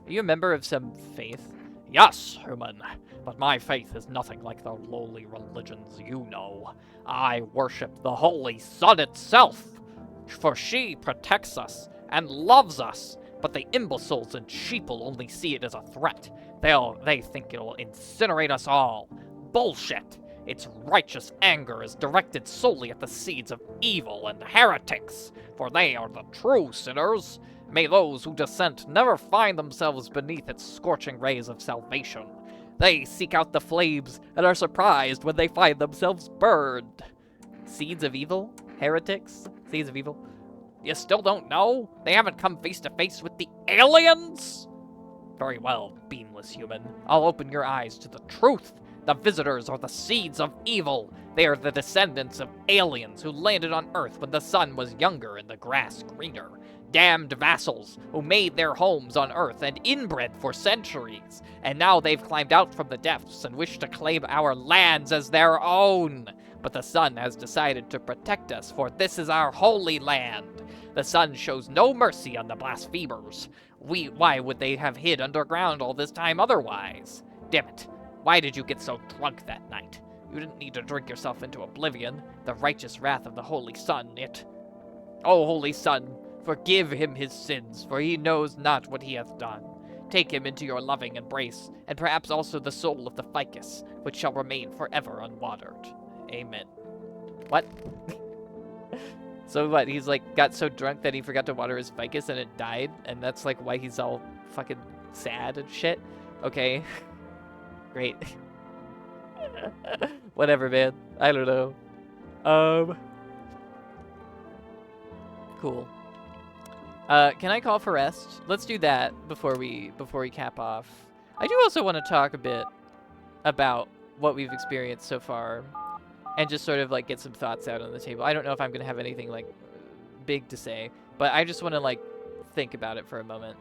Are you a member of some faith? Yes, human, but my faith is nothing like the lowly religions you know. I worship the Holy Sun itself, for she protects us and loves us, but the imbeciles and sheeple only see it as a threat. They think it'll incinerate us all. Bullshit! Its righteous anger is directed solely at the seeds of evil and heretics, for they are the true sinners. May those who dissent never find themselves beneath its scorching rays of salvation. They seek out the flames and are surprised when they find themselves burned. Seeds of evil? Heretics? Seeds of evil? You still don't know? They haven't come face to face with the aliens? Very well, beamless human. I'll open your eyes to the truth. The visitors are the seeds of evil. They are the descendants of aliens who landed on Earth when the sun was younger and the grass greener. Damned vassals who made their homes on Earth and inbred for centuries. And now they've climbed out from the depths and wish to claim our lands as their own. But the sun has decided to protect us, for this is our holy land. The sun shows no mercy on the blasphemers. Why would they have hid underground all this time otherwise? Damn it. Why did you get so drunk that night? You didn't need to drink yourself into oblivion. The righteous wrath of the Holy Sun, Oh, Holy Sun, forgive him his sins, for he knows not what he hath done. Take him into your loving embrace, and perhaps also the soul of the ficus, which shall remain forever unwatered. Amen. What? So what, he's like got so drunk that he forgot to water his ficus and it died, and that's like why he's all fucking sad and shit? Okay. Great. Whatever, man. I don't know. Cool. Can I call for rest? Let's do that before we cap off. I do also want to talk a bit about what we've experienced so far and just sort of like get some thoughts out on the table. I don't know if I'm going to have anything like big to say, but I just want to like think about it for a moment.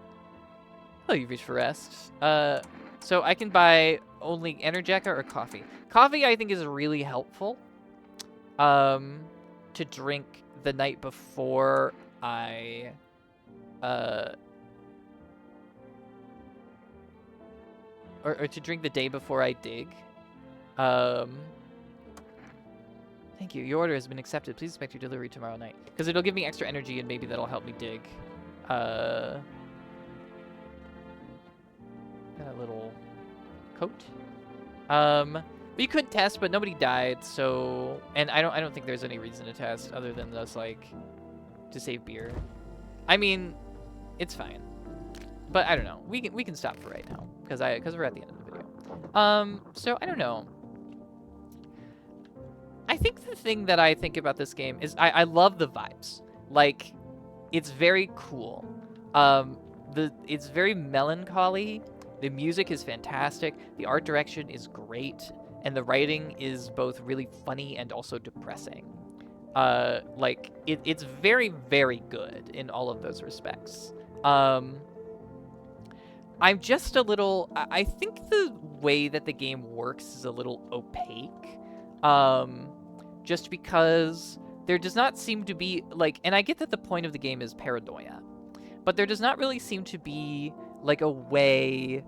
Oh, you've reached for rest. So I can buy only Energica or coffee. Coffee, I think, is really helpful to drink the night before I or to drink the day before I dig. Thank you. Your order has been accepted. Please expect your delivery tomorrow night. Because it'll give me extra energy and maybe that'll help me dig. Got a little coat. We could test, but nobody died, so and I don't think there's any reason to test other than just like to save beer. I mean, it's fine. But I don't know. We can stop for right now because we're at the end of the video. So I don't know. I think the thing that I think about this game is I love the vibes. Like, it's very cool. It's very melancholy. The music is fantastic. The art direction is great. And the writing is both really funny and also depressing. Like, it's very, very good in all of those respects. I'm just a little... I think the way that the game works is a little opaque. Just because there does not seem to be, like... And I get that the point of the game is paranoia. But there does not really seem to be, like, a way...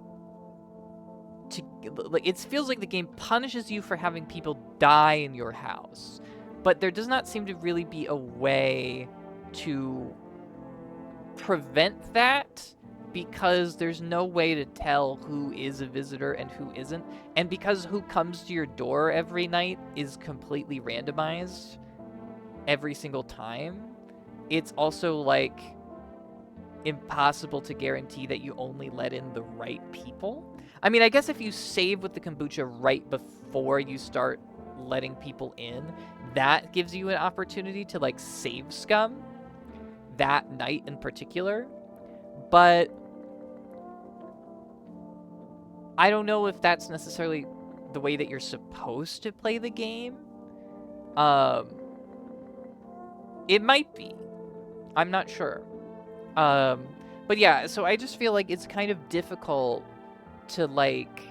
Like, it feels like the game punishes you for having people die in your house. But there does not seem to really be a way to prevent that, because there's no way to tell who is a visitor and who isn't. And because who comes to your door every night is completely randomized every single time, it's also like... impossible to guarantee that you only let in the right people. I mean, I guess if you save with the kombucha right before you start letting people in, that gives you an opportunity to like save scum that night in particular. But I don't know if that's necessarily the way that you're supposed to play the game. It might be. I'm not sure. But yeah, so I just feel like it's kind of difficult to like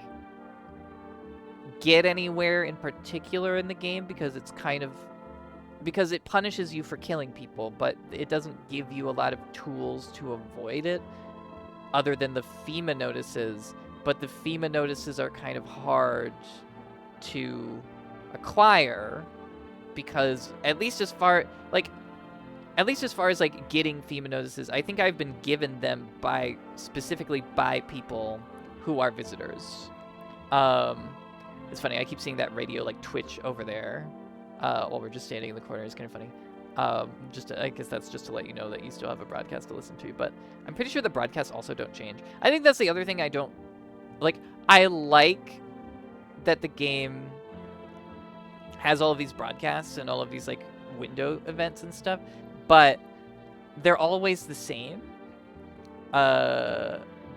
get anywhere in particular in the game because because it punishes you for killing people, but it doesn't give you a lot of tools to avoid it other than the FEMA notices. But the FEMA notices are kind of hard to acquire because at least as far as like getting FEMA notices, I think I've been given them specifically by people who are visitors. It's funny, I keep seeing that radio like twitch over there while we're just standing in the corner. It's kind of funny. I guess that's just to let you know that you still have a broadcast to listen to, but I'm pretty sure the broadcasts also don't change. I think that's the other thing I don't like. I like that the game has all of these broadcasts and all of these like window events and stuff, but they're always the same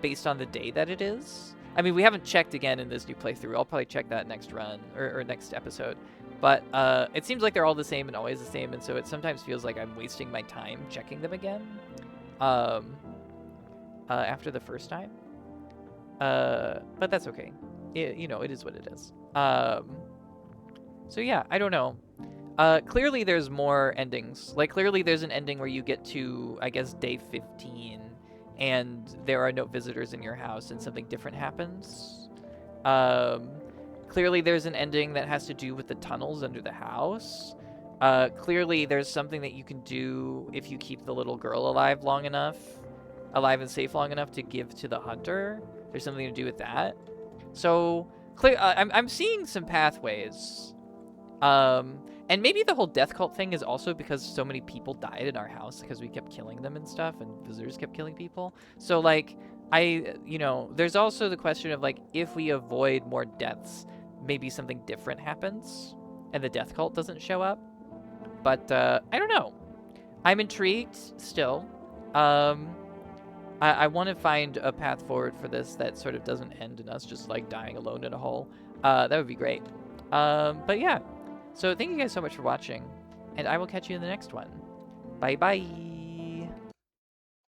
based on the day that it is. I mean, we haven't checked again in this new playthrough. I'll probably check that next run or next episode. But it seems like they're all the same and always the same, and so it sometimes feels like I'm wasting my time checking them again after the first time. But that's okay. It is what it is. So yeah, I don't know. Clearly there's more endings. Like, clearly there's an ending where you get to, I guess, day 15, and there are no visitors in your house, and something different happens. Clearly there's an ending that has to do with the tunnels under the house. Clearly there's something that you can do if you keep the little girl alive and safe long enough to give to the hunter. There's something to do with that. So, I'm seeing some pathways. And maybe the whole death cult thing is also because so many people died in our house because we kept killing them and stuff, and visitors kept killing people. So, like, there's also the question of, like, if we avoid more deaths, maybe something different happens and the death cult doesn't show up. But, I don't know. I'm intrigued still. I want to find a path forward for this that sort of doesn't end in us just, like, dying alone in a hole. That would be great. But yeah. So thank you guys so much for watching, and I will catch you in the next one. Bye-bye.